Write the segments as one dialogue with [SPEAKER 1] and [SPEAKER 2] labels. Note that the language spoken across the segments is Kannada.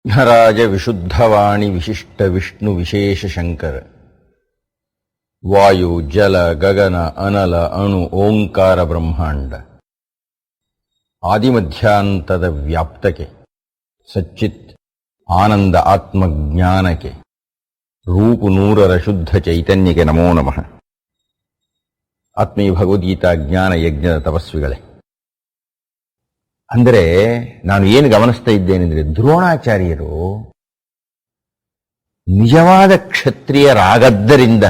[SPEAKER 1] ವಿಘ್ನರಾಜ ವಿಶುದ್ಧವಾಣಿ ವಿಶಿಷ್ಟ ವಿಷ್ಣು ವಿಶೇಷ ಶಂಕರ ವಾಯು ಜಲ ಗಗನ ಅನಲ ಅಣು ಓಂಕಾರ ಬ್ರಹ್ಮಾಂಡ ಆದಿಮಧ್ಯಾಂತದ ವ್ಯಾಪ್ತಕ್ಕೆ ಸಚ್ಚಿತ್ ಆನಂದ ಆತ್ಮಜ್ಞಾನಕ್ಕೆ ರೂಪು ನೂರರ ಶುದ್ಧ ಚೈತನ್ಯಕ್ಕೆ ನಮೋ ನಮಃ. ಆತ್ಮೀಯ ಭಗವದ್ಗೀತಾ ಜ್ಞಾನ ಯಜ್ಞದ ತಪಸ್ವಿಗಳೇ, ಅಂದರೆ ನಾನು ಏನು ಗಮನಿಸ್ತಾ ಇದ್ದೇನೆಂದರೆ, ದ್ರೋಣಾಚಾರ್ಯರು ನಿಜವಾದ ಕ್ಷತ್ರಿಯರಾಗದ್ದರಿಂದ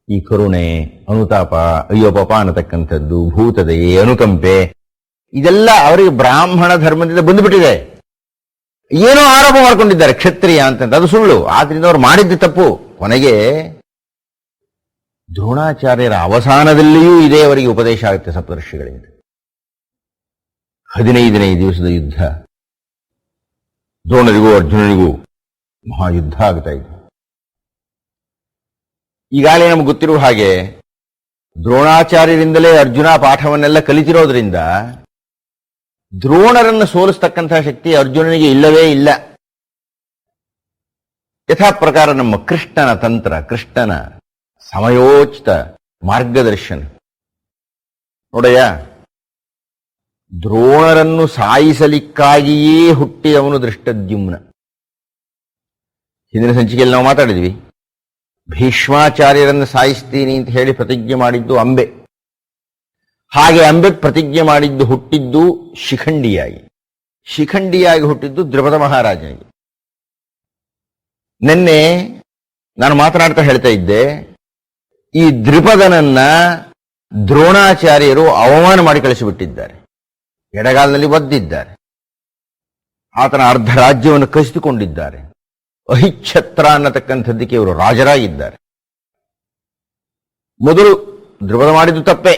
[SPEAKER 1] ಈ ಕರುಣೆ, ಅನುತಾಪ, ಅಯ್ಯೋ ಪಾಪ ಅನ್ನತಕ್ಕಂಥದ್ದು, ಭೂತದಯೆ, ಅನುಕಂಪೆ ಇದೆಲ್ಲ ಅವರಿಗೆ ಬ್ರಾಹ್ಮಣ ಧರ್ಮದಿಂದ ಬಂದುಬಿಟ್ಟಿದೆ. ಏನೋ ಆರೋಪ ಮಾಡಿಕೊಂಡಿದ್ದಾರೆ ಕ್ಷತ್ರಿಯ ಅಂತಂತ, ಅದು ಸುಳ್ಳು. ಆದ್ರಿಂದ ಅವರು ಮಾಡಿದ್ದು ತಪ್ಪು. ಕೊನೆಗೆ ದ್ರೋಣಾಚಾರ್ಯರ ಅವಸಾನದಲ್ಲಿಯೂ ಇದೇ ಅವರಿಗೆ ಉಪದೇಶ ಆಗುತ್ತೆ ಸಪ್ತರ್ಷಿಗಳಿಂದ. 15ನೇ ದಿವಸದ ಯುದ್ಧ, ದ್ರೋಣರಿಗೂ ಅರ್ಜುನನಿಗೂ ಮಹಾಯುದ್ಧ ಆಗ್ತಾ ಇದೆ. ಈಗಾಗಲೇ ನಮ್ಗೆ ಗೊತ್ತಿರುವ ಹಾಗೆ ದ್ರೋಣಾಚಾರ್ಯರಿಂದಲೇ ಅರ್ಜುನ ಪಾಠವನ್ನೆಲ್ಲ ಕಲಿತಿರೋದ್ರಿಂದ ದ್ರೋಣರನ್ನು ಸೋಲಿಸ್ತಕ್ಕಂತಹ ಶಕ್ತಿ ಅರ್ಜುನನಿಗೆ ಇಲ್ಲವೇ ಇಲ್ಲ. ಯಥಾ ಪ್ರಕಾರ ನಮ್ಮ ಕೃಷ್ಣನ ತಂತ್ರ, ಕೃಷ್ಣನ ಸಮಯೋಚಿತ ಮಾರ್ಗದರ್ಶನ ನೋಡಯ್ಯ, ದ್ರೋಣರನ್ನು ಸಾಯಿಸಲಿಕ್ಕಾಗಿಯೇ ಹುಟ್ಟಿದವನು ದೃಷ್ಟದ್ಯುಮ್ನ. ಹಿಂದಿನ ಸಂಚಿಕೆಯಲ್ಲಿ ನಾವು ಮಾತಾಡಿದ್ವಿ. ಭೀಷ್ಮಾಚಾರ್ಯರನ್ನು ಸಾಯಿಸ್ತೀನಿ ಅಂತ ಹೇಳಿ ಪ್ರತಿಜ್ಞೆ ಮಾಡಿದ್ದು ಅಂಬೆ. ಹಾಗೆ ಅಂಬೆ ಪ್ರತಿಜ್ಞೆ ಮಾಡಿದ್ದು ಹುಟ್ಟಿದ್ದು ಶಿಖಂಡಿಯಾಗಿ, ಶಿಖಂಡಿಯಾಗಿ ಹುಟ್ಟಿದ್ದು ದ್ರುಪದ ಮಹಾರಾಜನಿಗೆ. ನಿನ್ನೆ ನಾನು ಮಾತನಾಡ್ತಾ ಹೇಳ್ತಾ ಇದ್ದೆ, ಈ ದ್ರುಪದನನ್ನ ದ್ರೋಣಾಚಾರ್ಯರು ಅವಮಾನ ಮಾಡಿ ಕಳಿಸಿಬಿಟ್ಟಿದ್ದಾರೆ, ಎಡಗಾಲಿನಲ್ಲಿ ಒದ್ದಿದ್ದಾರೆ, ಆತನ ಅರ್ಧ ರಾಜ್ಯವನ್ನು ಕಸಿದುಕೊಂಡಿದ್ದಾರೆ. ಅಹಿಚ್ಛತ್ರ ಅನ್ನತಕ್ಕಂಥದ್ದಕ್ಕೆ ಇವರು ರಾಜರಾಗಿದ್ದಾರೆ. ಮೊದಲು ದ್ರುಪದ ಮಾಡಿದ್ದು ತಪ್ಪೇ,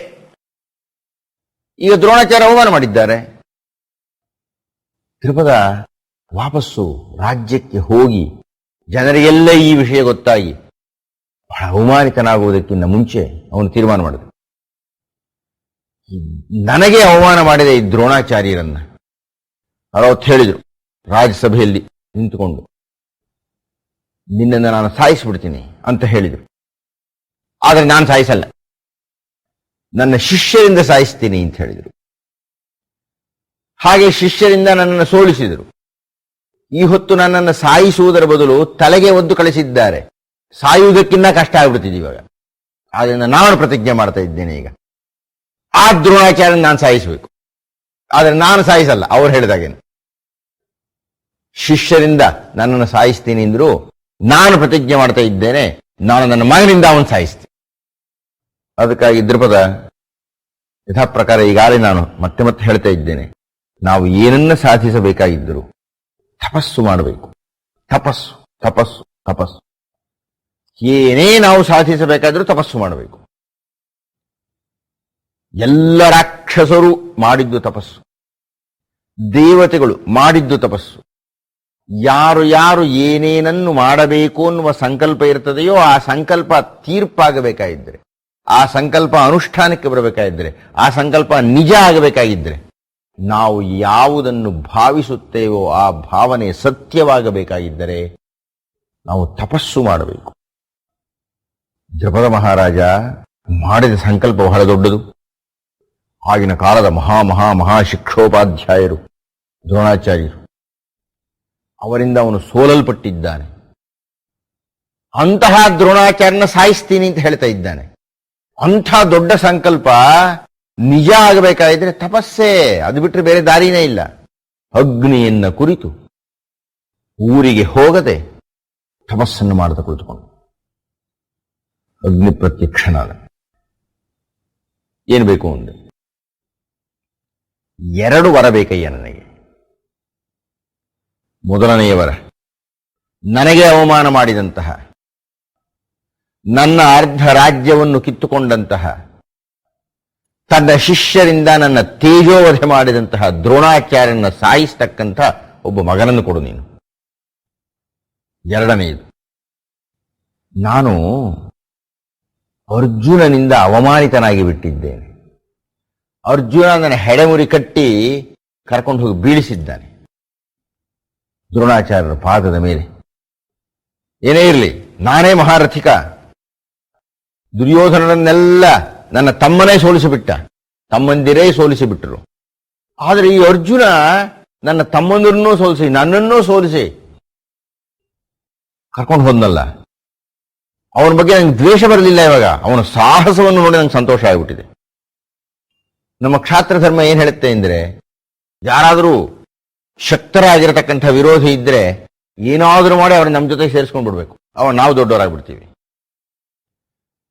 [SPEAKER 1] ಈಗ ದ್ರೋಣಾಚಾರ್ಯ ಅವಮಾನ ಮಾಡಿದ್ದಾರೆ. ದ್ರುಪದ ವಾಪಸ್ಸು ರಾಜ್ಯಕ್ಕೆ ಹೋಗಿ ಜನರಿಗೆಲ್ಲ ಈ ವಿಷಯ ಗೊತ್ತಾಗಿ ಬಹಳ ಅವಮಾನಿತನಾಗುವುದಕ್ಕಿಂತ ಮುಂಚೆ ಅವನು ತೀರ್ಮಾನ ಮಾಡಿದ, ನನಗೆ ಅವಮಾನ ಮಾಡಿದ ಈ ದ್ರೋಣಾಚಾರ್ಯರನ್ನ ಅವತ್ತು ಹೇಳಿದರು ರಾಜ್ಯಸಭೆಯಲ್ಲಿ ನಿಂತುಕೊಂಡು, ನಿನ್ನನ್ನು ನಾನು ಸಾಯಿಸಿಬಿಡ್ತೀನಿ ಅಂತ ಹೇಳಿದರು. ಆದರೆ ನಾನು ಸಾಯಿಸಲ್ಲ, ನನ್ನ ಶಿಷ್ಯರಿಂದ ಸಾಯಿಸ್ತೀನಿ ಅಂತ ಹೇಳಿದರು. ಹಾಗೆ ಶಿಷ್ಯರಿಂದ ನನ್ನನ್ನು ಸೋಲಿಸಿದರು. ಈ ಹೊತ್ತು ನನ್ನನ್ನು ಸಾಯಿಸುವುದರ ಬದಲು ತಲೆಗೆ ಒದ್ದು ಕಳಿಸಿದ್ದಾರೆ. ಸಾಯುವುದಕ್ಕಿಂತ ಕಷ್ಟ ಆಗ್ಬಿಡ್ತಿದೆ ಇವಾಗ. ಆದ್ದರಿಂದ ನಾನು ಪ್ರತಿಜ್ಞೆ ಮಾಡ್ತಾ ಇದ್ದೇನೆ, ಈಗ ಆ ದ್ರೋಣಾಚಾರ್ಯ ನಾನು ಸಾಯಿಸಬೇಕು. ಆದರೆ ನಾನು ಸಾಯಿಸಲ್ಲ, ಅವ್ರು ಹೇಳಿದಾಗೇನು. ಶಿಷ್ಯರಿಂದ ನನ್ನನ್ನು ಸಾಯಿಸ್ತೀನಿ ಅಂದ್ರು ನಾನು ಪ್ರತಿಜ್ಞೆ ಮಾಡ್ತಾ ಇದ್ದೇನೆ, ನಾನು ನನ್ನ ಮಗನಿಂದ ಅವನು ಸಾಯಿಸ್ತೀನಿ. ಅದಕ್ಕಾಗಿ ದ್ರುಪದ ಯಥಾ ಪ್ರಕಾರ ಈಗಾಗಲೇ ನಾನು ಮತ್ತೆ ಮತ್ತೆ ಹೇಳ್ತಾ ಇದ್ದೇನೆ, ನಾವು ಏನನ್ನ ಸಾಧಿಸಬೇಕಾಗಿದ್ದರು ತಪಸ್ಸು ಮಾಡಬೇಕು. ತಪಸ್ಸು ತಪಸ್ಸು ತಪಸ್ಸು, ಏನೇ ನಾವು ಸಾಧಿಸಬೇಕಾದ್ರೂ ತಪಸ್ಸು ಮಾಡಬೇಕು. ಎಲ್ಲ ರಾಕ್ಷಸರು ಮಾಡಿದ್ದು ತಪಸ್ಸು, ದೇವತೆಗಳು ಮಾಡಿದ್ದು ತಪಸ್ಸು. ಯಾರು ಯಾರು ಏನೇನನ್ನು ಮಾಡಬೇಕು ಅನ್ನುವ ಸಂಕಲ್ಪ ಇರ್ತದೆಯೋ ಆ ಸಂಕಲ್ಪ ತೀರ್ಪಾಗಬೇಕಾಗಿದ್ದರೆ, ಆ ಸಂಕಲ್ಪ ಅನುಷ್ಠಾನಕ್ಕೆ ಬರಬೇಕಾಗಿದ್ದರೆ, ಆ ಸಂಕಲ್ಪ ನಿಜ ಆಗಬೇಕಾಗಿದ್ದರೆ, ನಾವು ಯಾವುದನ್ನು ಭಾವಿಸುತ್ತೇವೋ ಆ ಭಾವನೆ ಸತ್ಯವಾಗಬೇಕಾಗಿದ್ದರೆ ನಾವು ತಪಸ್ಸು ಮಾಡಬೇಕು. ದ್ರುಪದ ಮಹಾರಾಜ ಮಾಡಿದ ಸಂಕಲ್ಪ ಬಹಳ ದೊಡ್ಡದು. ಆಗಿನ ಕಾಲದ ಮಹಾ ಶಿಕ್ಷೋಪಾಧ್ಯಾಯರು ದ್ರೋಣಾಚಾರ್ಯರು, ಅವರಿಂದ ಅವನು ಸೋಲಲ್ಪಟ್ಟಿದ್ದಾನೆ. ಅಂತಹ ದ್ರೋಣಾಚಾರ್ಯನ ಸಾಯಿಸ್ತೀನಿ ಅಂತ ಹೇಳ್ತಾ ಇದ್ದಾನೆ. ಅಂಥ ದೊಡ್ಡ ಸಂಕಲ್ಪ ನಿಜ ಆಗಬೇಕಾಗಿದ್ರೆ ತಪಸ್ಸೇ, ಅದು ಬಿಟ್ಟರೆ ಬೇರೆ ದಾರಿನೇ ಇಲ್ಲ. ಅಗ್ನಿಯನ್ನ ಕುರಿತು ಊರಿಗೆ ಹೋಗದೆ ತಪಸ್ಸನ್ನು ಮಾಡದ ಕುಳಿತುಕೊಂಡು ಅಗ್ನಿ ಪ್ರತ್ಯಕ್ಷನಾದ. ಏನು ಬೇಕು ಅಂದ್ರೆ 2 ವರ ಬೇಕಯ್ಯ ನನಗೆ. ಮೊದಲನೆಯ ವರ, ನನಗೆ ಅವಮಾನ ಮಾಡಿದಂತಹ, ನನ್ನ ಅರ್ಧ ರಾಜ್ಯವನ್ನು ಕಿತ್ತುಕೊಂಡಂತಹ, ತನ್ನ ಶಿಷ್ಯರಿಂದ ನನ್ನ ತೇಜೋವಧೆ ಮಾಡಿದಂತಹ ದ್ರೋಣಾಚಾರ್ಯನ ಸಾಯಿಸ್ತಕ್ಕಂಥ ಒಬ್ಬ ಮಗನನ್ನು ಕೊಡು ನೀನು. ಎರಡನೆಯದು, ನಾನು ಅರ್ಜುನನಿಂದ ಅವಮಾನಿತನಾಗಿ ಬಿಟ್ಟಿದ್ದೇನೆ. ಅರ್ಜುನ ನನ್ನ ಹೆಡೆಮುರಿ ಕಟ್ಟಿ ಕರ್ಕೊಂಡು ಹೋಗಿ ಬೀಳಿಸಿದ್ದಾನೆ. ದ್ರೋಣಾಚಾರ್ಯರ ಪಾದದ ಮೇಲೆ. ಏನೇ ಇರಲಿ, ನಾನೇ ಮಹಾರಥಿಕ, ದುರ್ಯೋಧನರನ್ನೆಲ್ಲ ನನ್ನ ತಮ್ಮನೇ ಸೋಲಿಸಿಬಿಟ್ಟ, ತಮ್ಮಂದಿರೇ ಸೋಲಿಸಿಬಿಟ್ಟರು. ಆದರೆ ಈ ಅರ್ಜುನ ನನ್ನ ತಮ್ಮಂದಿರನ್ನೂ ಸೋಲಿಸಿ ನನ್ನನ್ನೂ ಸೋಲಿಸಿ ಕರ್ಕೊಂಡು ಹೋದ್ನಲ್ಲ, ಅವನ ಬಗ್ಗೆ ನಂಗೆ ದ್ವೇಷ ಬರಲಿಲ್ಲ. ಇವಾಗ ಅವನ ಸಾಹಸವನ್ನು ನೋಡಿ ನಂಗೆ ಸಂತೋಷ ಆಗಿಬಿಟ್ಟಿದೆ. ನಮ್ಮ ಕ್ಷಾತ್ರ ಧರ್ಮ ಏನ್ ಹೇಳುತ್ತೆ ಅಂದ್ರೆ, ಯಾರಾದರೂ ಶಕ್ತರಾಗಿರತಕ್ಕಂಥ ವಿರೋಧಿ ಇದ್ರೆ ಏನಾದರೂ ಮಾಡಿ ಅವ್ರನ್ನ ನಮ್ಮ ಜೊತೆ ಸೇರಿಸ್ಕೊಂಡ್ ಬಿಡ್ಬೇಕು, ಅವ ನಾವು ದೊಡ್ಡವರಾಗ್ಬಿಡ್ತೀವಿ.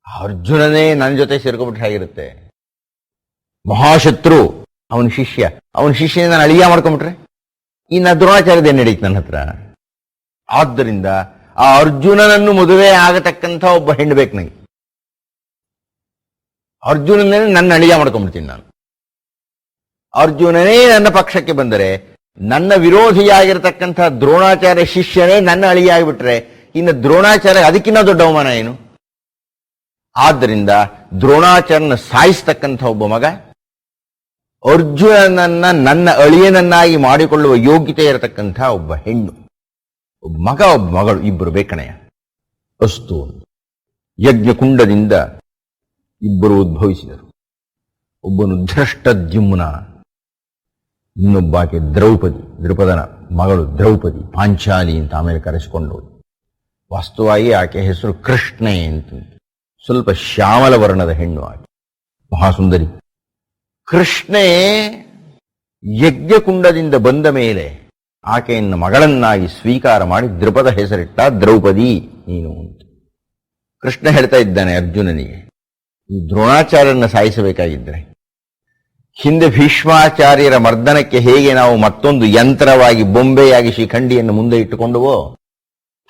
[SPEAKER 1] ಅರ್ಜುನನೇ ನನ್ನ ಜೊತೆ ಸೇರ್ಕೊಂಡ್ಬಿಟ್ರೆ ಹೇಗಿರುತ್ತೆ? ಮಹಾಶತ್ರು ಅವನ ಶಿಷ್ಯನೇ ನಾನು ಅಳಿಯ ಮಾಡ್ಕೊಂಡ್ಬಿಟ್ರೆ ಇನ್ನು ದ್ರೋಣಾಚಾರ್ಯದ ಏನ್ ನಡೀತು ನನ್ನ ಹತ್ರ? ಆದ್ದರಿಂದ ಆ ಅರ್ಜುನನನ್ನು ಮದುವೆ ಆಗತಕ್ಕಂಥ ಒಬ್ಬ ಹೆಣ್ಣು ಬೇಕು ನನಗೆ. ಅರ್ಜುನನೇ ನನ್ನ ಅಳಿಯ ಮಾಡ್ಕೊಂಡ್ಬಿಡ್ತೀನಿ ನಾನು. ಅರ್ಜುನನೇ ನನ್ನ ಪಕ್ಷಕ್ಕೆ ಬಂದರೆ, ನನ್ನ ವಿರೋಧಿಯಾಗಿರತಕ್ಕಂಥ ದ್ರೋಣಾಚಾರ್ಯ ಶಿಷ್ಯನೇ ನನ್ನ ಅಳಿಯ ಆಗಿಬಿಟ್ರೆ ಇನ್ನು ದ್ರೋಣಾಚಾರ್ಯ ಅದಕ್ಕಿಂತ ದೊಡ್ಡ ಅವಮಾನ ಏನು? ಆದ್ದರಿಂದ ದ್ರೋಣಾಚಾರ್ಯನ ಸಾಯಿಸ್ತಕ್ಕಂಥ ಒಬ್ಬ ಮಗ, ಅರ್ಜುನನನ್ನ ನನ್ನ ಅಳಿಯನನ್ನಾಗಿ ಮಾಡಿಕೊಳ್ಳುವ ಯೋಗ್ಯತೆ ಇರತಕ್ಕಂಥ ಒಬ್ಬ ಹೆಣ್ಣು, ಒಬ್ಬ ಮಗ ಒಬ್ಬ ಮಗಳು, ಇಬ್ಬರು ಬೇಕಣೆಯ. ಅಸ್ತು. ಯಜ್ಞಕುಂಡದಿಂದ ಇಬ್ಬರು ಉದ್ಭವಿಸಿದರು. ಒಬ್ಬನು ಧೃಷ್ಟದ್ಯುಮ್ನ, ಇನ್ನೊಬ್ಬಾಕೆ ದ್ರೌಪದಿ, ದ್ರುಪದನ ಮಗಳು ದ್ರೌಪದಿ, ಪಾಂಚಾಲಿ ಅಂತ ಆಮೇಲೆ ಕರೆಸಿಕೊಂಡು. ವಾಸ್ತವವಾಗಿ ಆಕೆ ಹೆಸರು ಕೃಷ್ಣೆ ಅಂತ, ಸ್ವಲ್ಪ ಶ್ಯಾಮಲ ವರ್ಣದ ಹೆಣ್ಣು ಆಕೆ, ಮಹಾಸುಂದರಿ. ಕೃಷ್ಣೆ ಯಜ್ಞಕುಂಡದಿಂದ ಬಂದ ಮೇಲೆ ಆಕೆಯನ್ನು ಮಗಳನ್ನಾಗಿ ಸ್ವೀಕಾರ ಮಾಡಿ ದ್ರುಪದ ಹೆಸರಿಟ್ಟ, ದ್ರೌಪದಿ ನೀನು ಅಂತ. ಕೃಷ್ಣ ಹೇಳ್ತಾ ಇದ್ದಾನೆ ಅರ್ಜುನನಿಗೆ, ಈ ದ್ರೋಣಾಚಾರ್ಯರನ್ನ ಸಾಯಿಸಬೇಕಾಗಿದ್ರೆ ಹಿಂದೆ ಭೀಷ್ಮಾಚಾರ್ಯರ ಮರ್ದನಕ್ಕೆ ಹೇಗೆ ನಾವು ಮತ್ತೊಂದು ಯಂತ್ರವಾಗಿ ಬೊಂಬೆಯಾಗಿ ಶಿಖಂಡಿಯನ್ನು ಮುಂದೆ ಇಟ್ಟುಕೊಂಡುವೋ,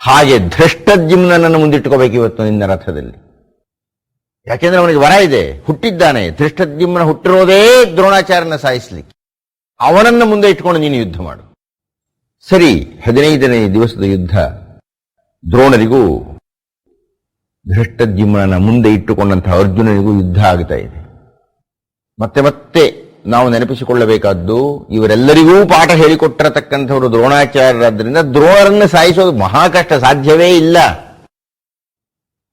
[SPEAKER 1] ಹಾಗೆ ಧೃಷ್ಟದ್ಯುಮ್ನನ್ನು ಮುಂದಿಟ್ಟುಕೋಬೇಕು ಇವತ್ತು ನಿನ್ನ ರಥದಲ್ಲಿ. ಯಾಕೆಂದ್ರೆ ಅವನಿಗೆ ವರ ಇದೆ, ಹುಟ್ಟಿದ್ದಾನೆ. ಧೃಷ್ಟದ್ಯುಮ್ನ ಹುಟ್ಟಿರೋದೇ ದ್ರೋಣಾಚಾರ್ಯನ ಸಾಯಿಸ್ಲಿಕ್ಕೆ. ಅವನನ್ನ ಮುಂದೆ ಇಟ್ಕೊಂಡು ನೀನು ಯುದ್ಧ ಮಾಡು. ಸರಿ, 15ನೇ ದಿವಸದ ಯುದ್ಧ. ದ್ರೋಣರಿಗೂ ಧೃಷ್ಟದ್ಯುಮ್ನ ಮುಂದೆ ಇಟ್ಟುಕೊಂಡಂತಹ ಅರ್ಜುನನಿಗೂ ಯುದ್ಧ ಆಗ್ತಾ ಇದೆ. ಮತ್ತೆ ಮತ್ತೆ ನಾವು ನೆನಪಿಸಿಕೊಳ್ಳಬೇಕಾದ್ದು, ಇವರೆಲ್ಲರಿಗೂ ಪಾಠ ಹೇಳಿಕೊಟ್ಟಿರತಕ್ಕಂಥವರು ದ್ರೋಣಾಚಾರ್ಯರಾದ್ರಿಂದ ದ್ರೋಣರನ್ನು ಸಾಯಿಸೋದು ಮಹಾ ಕಷ್ಟ, ಸಾಧ್ಯವೇ ಇಲ್ಲ.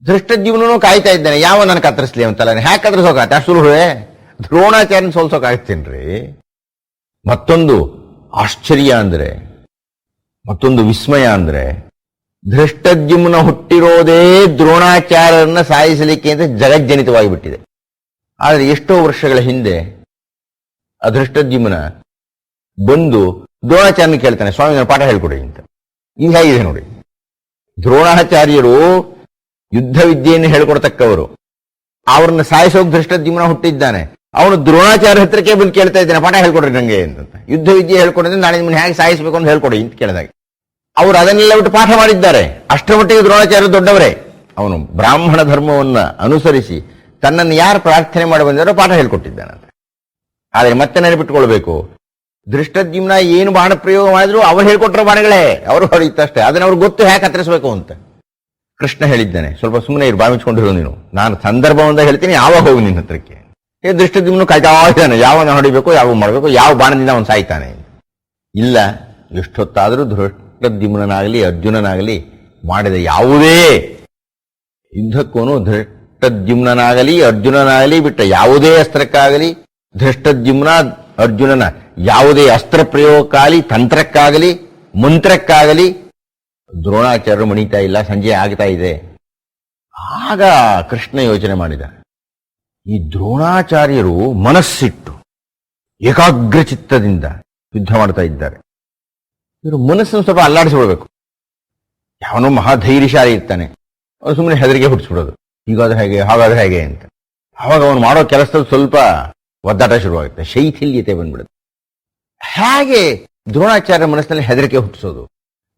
[SPEAKER 1] ಧೃಷ್ಟದ್ಯುಮ್ನೂ ಕಾಯ್ತಾ ಇದ್ದಾನೆ, ಯಾವ ನನ್ನ ಕತ್ತರಿಸ್ಲಿ ಅಂತಲ್ಲ. ಹ್ಯಾಕ್ ಕತ್ತರಿಸೋಕಾಗತ್ತೆ? ಅಷ್ಟು ಸುಲಭವೇ? ದ್ರೋಣಾಚಾರ್ಯನ ಸೋಲ್ಸೋಕಾಗ್ತೇನ್ರಿ? ಮತ್ತೊಂದು ಆಶ್ಚರ್ಯ ಅಂದ್ರೆ, ಮತ್ತೊಂದು ವಿಸ್ಮಯ ಅಂದ್ರೆ, ಧೃಷ್ಟದ್ಯುಮ್ನ ಹುಟ್ಟಿರೋದೇ ದ್ರೋಣಾಚಾರ್ಯರನ್ನ ಸಾಯಿಸಲಿಕ್ಕೆ ಅಂತ ಜಗಜ್ಜನಿತವಾಗಿ ಬಿಟ್ಟಿದೆ. ಆದರೆ ಎಷ್ಟೋ ವರ್ಷಗಳ ಹಿಂದೆ ಆ ಧೃಷ್ಟದ್ಯುಮ್ನ ಬಂದು ದ್ರೋಣಾಚಾರ್ಯನ ಕೇಳ್ತಾನೆ, ಸ್ವಾಮಿ ನನ್ನ ಪಾಠ ಹೇಳ್ಕೊಡಿ ಅಂತ. ಈಗ ಹೇಗಿದೆ ನೋಡಿ, ದ್ರೋಣಾಚಾರ್ಯರು ಯುದ್ಧ ವಿದ್ಯೆಯನ್ನು ಹೇಳ್ಕೊಡ್ತಕ್ಕವರು, ಅವ್ರನ್ನ ಸಾಯಿಸೋಕ್ ಧೃಷ್ಟದ್ಯುಮ್ನ ಹುಟ್ಟಿದ್ದಾನೆ. ಅವನು ದ್ರೋಣಾಚಾರ್ಯ ಹತ್ರಕ್ಕೆ ಬಂದು ಕೇಳ್ತಾ ಇದ್ದಾನೆ, ಪಾಠ ಹೇಳ್ಕೊಡ್ರಿ ನಂಗೆ ಅಂತ. ಯುದ್ಧ ವಿದ್ಯೆ ಹೇಳ್ಕೊಡಿದ್ರೆ ನಾಳೆ ನಿಮ್ಮನ್ನ ಹೇಗೆ ಸಾಯಿಸಬೇಕು ಅಂತ ಹೇಳ್ಕೊಡಿ ಅಂತ ಕೇಳಿದಾಗ ಅವರು ಅದನ್ನೆಲ್ಲ ಬಿಟ್ಟು ಪಾಠ ಮಾಡಿದ್ದಾರೆ. ಅಷ್ಟರ ಮಟ್ಟಿಗೆ ದ್ರೋಣಾಚಾರ್ಯ ದೊಡ್ಡವರೇ. ಅವನು ಬ್ರಾಹ್ಮಣ ಧರ್ಮವನ್ನ ಅನುಸರಿಸಿ ತನ್ನನ್ನು ಯಾರು ಪ್ರಾರ್ಥನೆ ಮಾಡಿ ಬಂದಾರೋ ಪಾಠ ಹೇಳ್ಕೊಟ್ಟಿದ್ದಾನಂತೆ. ಆದರೆ ಮತ್ತೆ ನೆನಪಿಟ್ಟುಕೊಳ್ಬೇಕು, ಧೃಷ್ಟದ್ಯುಮ್ನ ಏನು ಬಾಣ ಪ್ರಯೋಗ ಮಾಡಿದ್ರು ಅವ್ರು ಹೇಳ್ಕೊಟ್ರೋ ಬಾಣಗಳೇ, ಅವರು ಹೊಡೆಯುತ್ತಷ್ಟೇ. ಅದನ್ನ ಅವ್ರಿಗೆ ಗೊತ್ತು ಹೇಗೆ ಕತ್ತರಿಸಬೇಕು ಅಂತ. ಕೃಷ್ಣ ಹೇಳಿದ್ದಾನೆ, ಸ್ವಲ್ಪ ಸುಮ್ಮನೆ ಇರು, ಬಾವಿಸ್ಕೊಂಡಿರೋ ನೀನು, ನಾನು ಸಂದರ್ಭವಂದ ಹೇಳ್ತೀನಿ, ಯಾವಾಗ ಹೋಗಿ ನಿನ್ನ ಹತ್ರಕ್ಕೆ. ಧೃಷ್ಟದ್ಯುಮ್ನ ಕಾಯ್ತಾ ಇದ್ದಾನೆ, ಯಾವನ್ನ ಹೊಡಿಬೇಕು, ಯಾವ ಮಾಡಬೇಕು, ಯಾವ ಬಾಣದಿಂದ ಅವನು ಸಾಯ್ತಾನೆ. ಇಲ್ಲ, ಎಷ್ಟೊತ್ತಾದರೂ ಧೃಷ್ಟದ್ಯುಮ್ನಾಗಲಿ ಅರ್ಜುನನಾಗಲಿ ಮಾಡಿದ ಯಾವುದೇ ಯುದ್ಧಕ್ಕೂ ಧೃಷ್ಟದ್ಯುಮ್ನಾಗಲಿ ಅರ್ಜುನನಾಗಲಿ ಬಿಟ್ಟ ಯಾವುದೇ ಅಸ್ತ್ರಕ್ಕಾಗಲಿ, ಧೃಷ್ಟದ್ಯುಮ್ನ ಅರ್ಜುನನ ಯಾವುದೇ ಅಸ್ತ್ರ ಪ್ರಯೋಗಕ್ಕಾಗಲಿ, ತಂತ್ರಕ್ಕಾಗಲಿ, ಮಂತ್ರಕ್ಕಾಗಲಿ ದ್ರೋಣಾಚಾರ್ಯರು ಮಣಿತಾ ಇಲ್ಲ. ಸಂಜೆ ಆಗ್ತಾ ಇದೆ. ಆಗ ಕೃಷ್ಣ ಯೋಚನೆ ಮಾಡಿದ, ಈ ದ್ರೋಣಾಚಾರ್ಯರು ಮನಸ್ಸಿಟ್ಟು ಏಕಾಗ್ರ ಚಿತ್ತದಿಂದ ಯುದ್ಧ ಮಾಡ್ತಾ ಇದ್ದಾರೆ. ಇವರು ಮನಸ್ಸನ್ನು ಸ್ವಲ್ಪ ಅಲ್ಲಾಡಿಸ್ಬಿಡ್ಬೇಕು. ಯಾವನೋ ಮಹಾಧೈರ್ಯಶಾಲಿ ಇರ್ತಾನೆ, ಅವನು ಸುಮ್ಮನೆ ಹೆದರಿಗೆ ಹುಟ್ಟಿಸ್ಬಿಡೋದು, ಹೀಗಾದ್ರೆ ಹೇಗೆ, ಹಾಗಾದ್ರೆ ಹೇಗೆ ಅಂತ. ಆವಾಗ ಅವನು ಮಾಡೋ ಕೆಲಸದಲ್ಲಿ ಸ್ವಲ್ಪ ಒದ್ದಾಟ ಶುರುವಾಗುತ್ತೆ, ಶೈಥಿಲ್ಯತೆ ಬಂದ್ಬಿಡುತ್ತೆ. ಹೇಗೆ ದ್ರೋಣಾಚಾರ್ಯ ಮನಸ್ಸಿನಲ್ಲಿ ಹೆದರಿಕೆ ಹುಟ್ಟಿಸೋದು?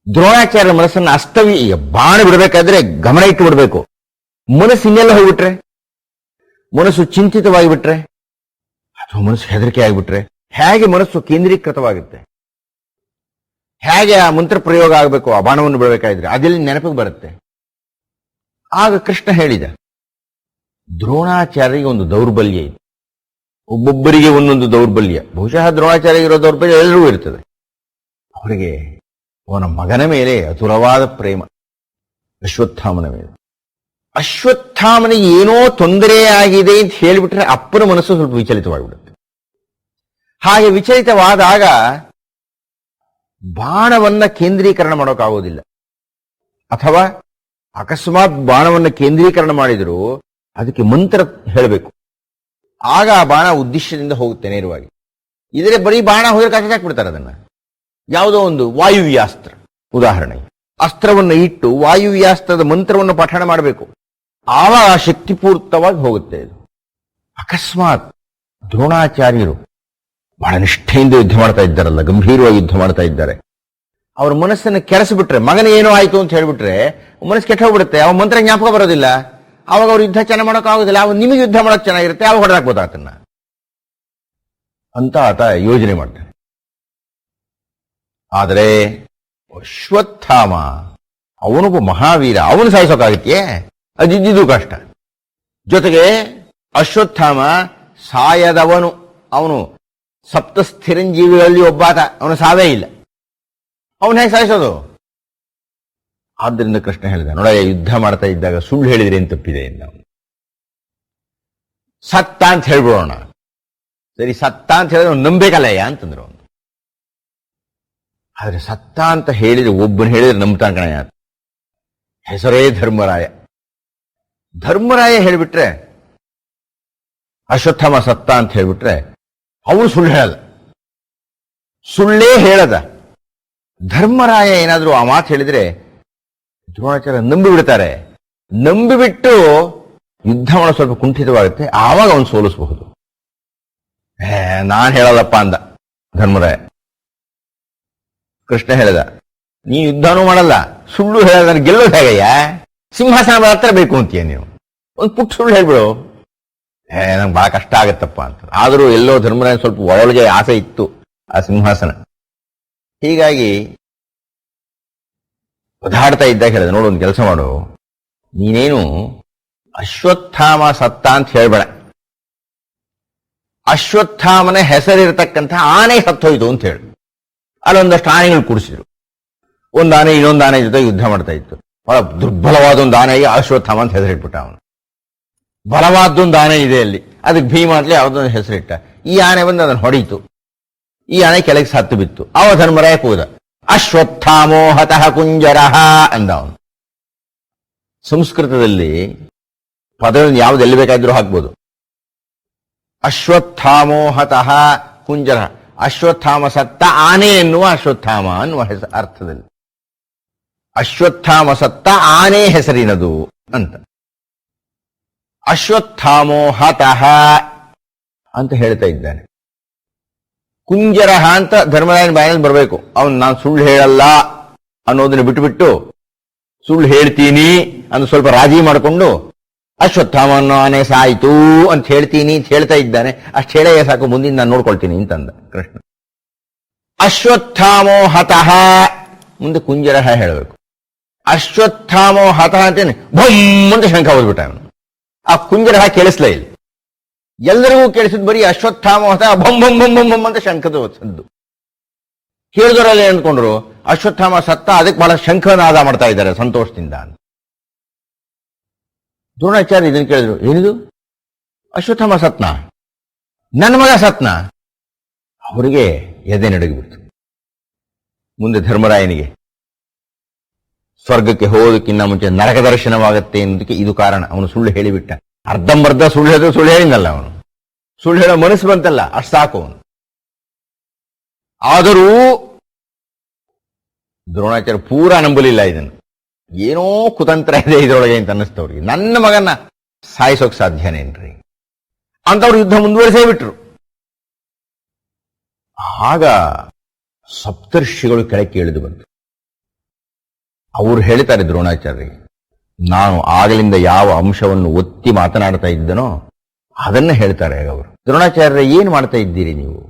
[SPEAKER 1] ದ್ರೋಣಾಚಾರ್ಯ ಮನಸ್ಸನ್ನು ಬಾಣ ಬಿಡಬೇಕಾದ್ರೆ ಗಮನ ಇಟ್ಟು ಬಿಡಬೇಕು. ಮನಸ್ಸು ಇನ್ನೆಲ್ಲ ಹೋಗ್ಬಿಟ್ರೆ, ಮನಸ್ಸು ಚಿಂತಿತವಾಗಿ ಬಿಟ್ರೆ, ಅಥವಾ ಮನಸ್ಸು ಹೆದರಿಕೆ ಆಗಿಬಿಟ್ರೆ ಹೇಗೆ ಮನಸ್ಸು ಕೇಂದ್ರೀಕೃತವಾಗುತ್ತೆ? ಹೇಗೆ ಆ ಮಂತ್ರ ಪ್ರಯೋಗ ಆಗಬೇಕು, ಆ ಬಾಣವನ್ನು ಬಿಡಬೇಕಾದ್ರೆ ಅದೆಲ್ಲಿ ನೆನಪಿಗೆ ಬರುತ್ತೆ? ಆಗ ಕೃಷ್ಣ ಹೇಳಿದ, ದ್ರೋಣಾಚಾರ್ಯರಿಗೆ ಒಂದು ದೌರ್ಬಲ್ಯ ಇದೆ. ಒಬ್ಬೊಬ್ಬರಿಗೆ ಒಂದೊಂದು ದೌರ್ಬಲ್ಯ. ಬಹುಶಃ ದ್ರೋಣಾಚಾರ್ಯ ಇರೋ ದೌರ್ಬಲ್ಯ ಎಲ್ಲರಿಗೂ ಇರ್ತದೆ. ಅವರಿಗೆ ಅವನ ಮಗನ ಮೇಲೆ ಅತುರವಾದ ಪ್ರೇಮ, ಅಶ್ವತ್ಥಾಮನ ಮೇಲೆ. ಅಶ್ವತ್ಥಾಮನಿಗೆ ಏನೋ ತೊಂದರೆ ಆಗಿದೆ ಅಂತ ಹೇಳಿಬಿಟ್ರೆ ಅಪ್ಪನ ಮನಸ್ಸು ಸ್ವಲ್ಪ ವಿಚಲಿತವಾಗಿಬಿಡುತ್ತೆ. ಹಾಗೆ ವಿಚಲಿತವಾದಾಗ ಬಾಣವನ್ನ ಕೇಂದ್ರೀಕರಣ ಮಾಡೋಕ್ಕಾಗೋದಿಲ್ಲ. ಅಥವಾ ಅಕಸ್ಮಾತ್ ಬಾಣವನ್ನ ಕೇಂದ್ರೀಕರಣ ಮಾಡಿದ್ರು ಅದಕ್ಕೆ ಮಂತ್ರ ಹೇಳಬೇಕು, ಆಗ ಆ ಬಾಣ ಉದ್ದೇಶದಿಂದ ಹೋಗುತ್ತೆ ನೇರವಾಗಿ. ಇದರ ಬರೀ ಬಾಣ ಹೋದ್ರೆ ಕಚ್ಚಾಕ್ಬಿಡ್ತಾರೆ ಅದನ್ನ. ಯಾವುದೋ ಒಂದು ವಾಯುವ್ಯಾಸ್ತ್ರ ಉದಾಹರಣೆ, ಅಸ್ತ್ರವನ್ನು ಇಟ್ಟು ವಾಯುವ್ಯಾಸ್ತ್ರದ ಮಂತ್ರವನ್ನು ಪಠಣ ಮಾಡಬೇಕು, ಆವಾಗ ಶಕ್ತಿಪೂರ್ತವಾಗಿ ಹೋಗುತ್ತೆ ಇದು. ಅಕಸ್ಮಾತ್ ದ್ರೋಣಾಚಾರ್ಯರು ಬಹಳ ನಿಷ್ಠೆಯಿಂದ ಯುದ್ಧ ಮಾಡ್ತಾ ಇದ್ದಾರಲ್ಲ, ಗಂಭೀರವಾಗಿ ಯುದ್ಧ ಮಾಡ್ತಾ ಇದ್ದಾರೆ, ಅವ್ರ ಮನಸ್ಸನ್ನು ಕೆರೆಸಿಬಿಟ್ರೆ, ಮಗನ ಏನೋ ಆಯ್ತು ಅಂತ ಹೇಳ್ಬಿಟ್ರೆ ಮನಸ್ಸು ಕೆಟ್ಟ ಹೋಗ್ಬಿಡುತ್ತೆ, ಅವ ಮಂತ್ರ ಜ್ಞಾಪಕ ಬರೋದಿಲ್ಲ, ಆವಾಗ ಅವ್ರು ಯುದ್ಧ ಚೆನ್ನಾಗಿ ಮಾಡೋಕ್ಕಾಗೋದಿಲ್ಲ, ಅವಾಗ ನಿಮಗೆ ಯುದ್ಧ ಮಾಡೋಕೆ ಚೆನ್ನಾಗಿರುತ್ತೆ, ಅವಾಗ ಹೊಡೆದಾಕ್ಬೋದು ಆತನ್ನ ಅಂತ ಆತ ಯೋಜನೆ ಮಾಡ್ತಾನೆ. ಆದರೆ ಅಶ್ವತ್ಥಾಮ ಅವನೊಬ್ಬ ಮಹಾವೀರ, ಅವನು ಸಾಯಿಸೋಕ್ಕಾಗತ್ಯೇ? ಅದಿದ್ದು ಕಷ್ಟ. ಜೊತೆಗೆ ಅಶ್ವತ್ಥಾಮ ಸಾಯದವನು, ಅವನು ಸಪ್ತ ಸ್ಥಿರಂಜೀವಿಗಳಲ್ಲಿ ಒಬ್ಬಾತ, ಅವನು ಸಾವೇ ಇಲ್ಲ, ಅವನು ಹೇಗೆ ಸಾಯಿಸೋದು? ಆದ್ದರಿಂದ ಕೃಷ್ಣ ಹೇಳಿದ, ನೋಡ, ಯುದ್ಧ ಮಾಡ್ತಾ ಇದ್ದಾಗ ಸುಳ್ಳು ಹೇಳಿದ್ರೆ ಏನು ತಪ್ಪಿದೆ ನಾವು ಸತ್ತ ಅಂತ ಹೇಳ್ಬಿಡೋಣ. ಸರಿ, ಸತ್ತ ಅಂತ ಹೇಳಿದ್ರೆ ನಂಬೇಕಲ್ಲಯ್ಯ ಅಂತಂದ್ರು ಅವನು. ಆದ್ರೆ ಸತ್ತ ಅಂತ ಹೇಳಿದ್ರೆ ಒಬ್ಬನು ಹೇಳಿದ್ರೆ ನಂಬ್ತಾನ ಕಣಯ್ಯ, ಹೆಸರೇ ಧರ್ಮರಾಯ. ಧರ್ಮರಾಯ ಹೇಳಿಬಿಟ್ರೆ, ಅಶ್ವತ್ಥಾಮ ಸತ್ತ ಅಂತ ಹೇಳಿಬಿಟ್ರೆ ಅವನು ಸುಳ್ಳು ಹೇಳಲ್ಲ, ಸುಳ್ಳೇ ಹೇಳದ. ಧರ್ಮರಾಯ ಏನಾದ್ರೂ ಆ ಮಾತು ಹೇಳಿದ್ರೆ ದ್ರೋಣಾಚಾರ್ಯ ನಂಬಿಬಿಡ್ತಾರೆ, ನಂಬಿಬಿಟ್ಟು ಯುದ್ಧ ಮಾಡೋ ಸ್ವಲ್ಪ ಕುಂಠಿತವಾಗುತ್ತೆ, ಆವಾಗ ಅವನು ಸೋಲಿಸಬಹುದು. ನಾನ್ ಹೇಳಲ್ಲಪ್ಪ ಅಂದ ಧರ್ಮರಾಯ. ಕೃಷ್ಣ ಹೇಳಿದ, ನೀ ಯುದ್ಧನೂ ಮಾಡಲ್ಲ, ಸುಳ್ಳು ಹೇಳದ, ಗೆಲ್ಲೋದು ಹೇಗಯ್ಯ? ಸಿಂಹಾಸನ ಹತ್ರ ಬೇಕು ಅಂತೀಯ ನೀನು, ಒಂದು ಪುಟ್ಟ ಸುಳ್ಳು ಹೇಳ್ಬಿಡು, ನಂಗೆ ಬಹಳ ಕಷ್ಟ ಆಗತ್ತಪ್ಪ ಅಂತ. ಆದರೂ ಎಲ್ಲೋ ಧರ್ಮರಾಯ ಸ್ವಲ್ಪ ಒಳಗೆ ಆಸೆ ಇತ್ತು ಆ ಸಿಂಹಾಸನ. ಹೀಗಾಗಿ ಒದಾಡ್ತಾ ಇದ್ದಾಗ ಹೇಳಿದ, ನೋಡು, ಒಂದು ಕೆಲಸ ಮಾಡು, ನೀನೇನು ಅಶ್ವತ್ಥಾಮ ಸತ್ತ ಅಂತ ಹೇಳ್ಬೇಡ, ಅಶ್ವತ್ಥಾಮನ ಹೆಸರಿರತಕ್ಕಂಥ ಆನೆ ಸತ್ತೋಯ್ತು ಅಂತ ಹೇಳು. ಅಲ್ಲೊಂದಷ್ಟು ಆನೆಗಳು ಕೂಡಿಸಿದ್ರು, ಒಂದು ಆನೆ ಇನ್ನೊಂದು ಆನೆ ಜೊತೆ ಯುದ್ಧ ಮಾಡ್ತಾ ಇತ್ತು. ಬಹಳ ದುರ್ಬಲವಾದ ಒಂದು ಆನೆಗೆ ಅಶ್ವತ್ಥಾಮ ಅಂತ ಹೆಸರಿಟ್ಬಿಟ್ಟ ಅವನು. ಬಲವಾದೊಂದು ಆನೆ ಇದೆ ಅಲ್ಲಿ, ಅದಕ್ಕೆ ಭೀಮ ಅಂತಲೇ ಯಾವುದೊಂದು ಹೆಸರಿಟ್ಟ. ಈ ಆನೆ ಬಂದು ಅದನ್ನು ಹೊಡೀತು, ಈ ಆನೆ ಕೆಳಗೆ ಸತ್ತು ಬಿತ್ತು. ಅವ ಧರ್ಮರಾಯ ಕೂದ, ಅಶ್ವತ್ಥಾಮೋ ಹತಃ ಕುಂಜರಃ ಅಂದ ಅವನು. ಸಂಸ್ಕೃತದಲ್ಲಿ ಪದಗಳನ್ನು ಯಾವ್ದು ಎಲ್ಲಿ ಬೇಕಾದ್ರೂ ಹಾಕ್ಬೋದು. ಅಶ್ವತ್ಥಾಮೋ ಹತಃ ಕುಂಜರ, ಅಶ್ವತ್ಥಾಮ ಸತ್ತ ಆನೆ ಎನ್ನುವ ಅಶ್ವತ್ಥಾಮ ಅನ್ನುವ ಅರ್ಥದಲ್ಲಿ. ಅಶ್ವತ್ಥಾಮ ಸತ್ತ ಆನೆ ಹೆಸರಿನದು ಅಂತ. ಅಶ್ವತ್ಥಾಮೋ ಹತಃ ಅಂತ ಹೇಳ್ತಾ ಇದ್ದಾನೆ. ಕುಂಜರಹ ಅಂತ ಧರ್ಮರಾಯನ ಬಾಯಲ್ಲಿ ಬರಬೇಕು. ಅವನು ನಾನು ಸುಳ್ಳು ಹೇಳಲ್ಲ ಅನ್ನೋದನ್ನ ಬಿಟ್ಟುಬಿಟ್ಟು ಸುಳ್ಳು ಹೇಳ್ತೀನಿ ಅಂತ ಸ್ವಲ್ಪ ರಾಜಿ ಮಾಡಿಕೊಂಡು ಅಶ್ವತ್ಥಾಮ ಅನ್ನೋ ಆನೆ ಸಾಯ್ತು ಅಂತ ಹೇಳ್ತೀನಿ ಅಂತ ಹೇಳ್ತಾ ಇದ್ದಾನೆ. ಅಷ್ಟು ಹೇಳೇ ಸಾಕು, ಮುಂದಿನ ನಾನು ನೋಡ್ಕೊಳ್ತೀನಿ ಅಂತಂದ ಕೃಷ್ಣ. ಅಶ್ವತ್ಥಾಮೋ ಹತಃ, ಮುಂದೆ ಕುಂಜರಹ ಹೇಳಬೇಕು. ಅಶ್ವತ್ಥಾಮೋ ಹತಃ ಅಂತೇನೆ ಭಮ್ ಅಂತ ಶಂಖ ಹೋದ್ಬಿಟ್ಟ ಅವನು. ಆ ಕುಂಜರಹ ಕೇಳಿಸ್ಲೇ ಇಲ್ಲ, ಎಲ್ಲರಿಗೂ ಕೇಳಿಸಿದ್ ಬರೀ ಅಶ್ವತ್ಥಾಮ ಹತಃ ಭಮ್ ಭಮ್ ಭಮ್ ಭಮ್ ಭಮ್ ಅಂತ ಶಂಖದ ಸದ್ದು. ಕೇಳಿದವರಲ್ಲಿ ಅಂದ್ಕೊಂಡ್ರು ಅಶ್ವತ್ಥಾಮ ಸತ್ತ, ಅದಕ್ಕೆ ಬಹಳ ಶಂಖನಾದ ಮಾಡ್ತಾ ಇದ್ದಾರೆ ಸಂತೋಷದಿಂದ ಅಂತ. ದ್ರೋಣಾಚಾರ್ಯ ಇದನ್ನು ಕೇಳಿದ್ರು, ಏನಿದು ಅಶ್ವತ್ಥಾಮ ಸತ್ನ, ನನ್ನ ಮಗ ಸತ್ನ? ಅವರಿಗೆ ಎದೆ ನಡುಗಿಬಿಡ್ತು. ಮುಂದೆ ಧರ್ಮರಾಯನಿಗೆ ಸ್ವರ್ಗಕ್ಕೆ ಹೋಗೋದಕ್ಕಿಂತ ಮುಂಚೆ ನರಕ ದರ್ಶನವಾಗತ್ತೆ ಅನ್ನೋದಕ್ಕೆ ಇದು ಕಾರಣ. ಅವನು ಸುಳ್ಳು ಹೇಳಿಬಿಟ್ಟ, ಅರ್ಧಂಬರ್ಧ ಸುಳ್ಳು ಹೇಳಿದ್ರು ಸುಳ್ಳು ಹೇಳಿನಲ್ಲ ಅವನು, ಸುಳ್ಳು ಹೇಳೋ ಮನಸ್ಸು ಬಂತಲ್ಲ, ಅಷ್ಟು ಸಾಕು ಅವನು. ಆದರೂ ದ್ರೋಣಾಚಾರ್ಯ ಪೂರಾ ನಂಬಲಿಲ್ಲ ಇದನ್ನು. ಏನೋ ಕುತಂತ್ರ ಇದೆ ಇದರೊಳಗೆ ಅಂತ ಅನ್ನಿಸ್ತವ್ರಿಗೆ. ನನ್ನ ಮಗನ್ನ ಸಾಯಿಸೋಕ್ ಸಾಧ್ಯನೇನ್ರಿ ಅಂತವ್ರು ಯುದ್ಧ ಮುಂದುವರಿಸೇ ಬಿಟ್ರು. ಆಗ ಸಪ್ತರ್ಷಿಗಳು ಕೆಳಕ್ಕೆ ಇಳಿದು ಬಂತು. ಅವರು ಹೇಳ್ತಾರೆ ದ್ರೋಣಾಚಾರ್ಯರಿಗೆ, ನಾನು ಆಗಲಿಂದ ಯಾವ ಅಂಶವನ್ನು ಒತ್ತಿ ಮಾತನಾಡ್ತಾ ಇದ್ದನೋ ಅದನ್ನ ಹೇಳ್ತಾರೆ ಅವರು. ದ್ರೋಣಾಚಾರ್ಯ, ಏನ್ ಮಾಡ್ತಾ ಇದ್ದೀರಿ ನೀವು?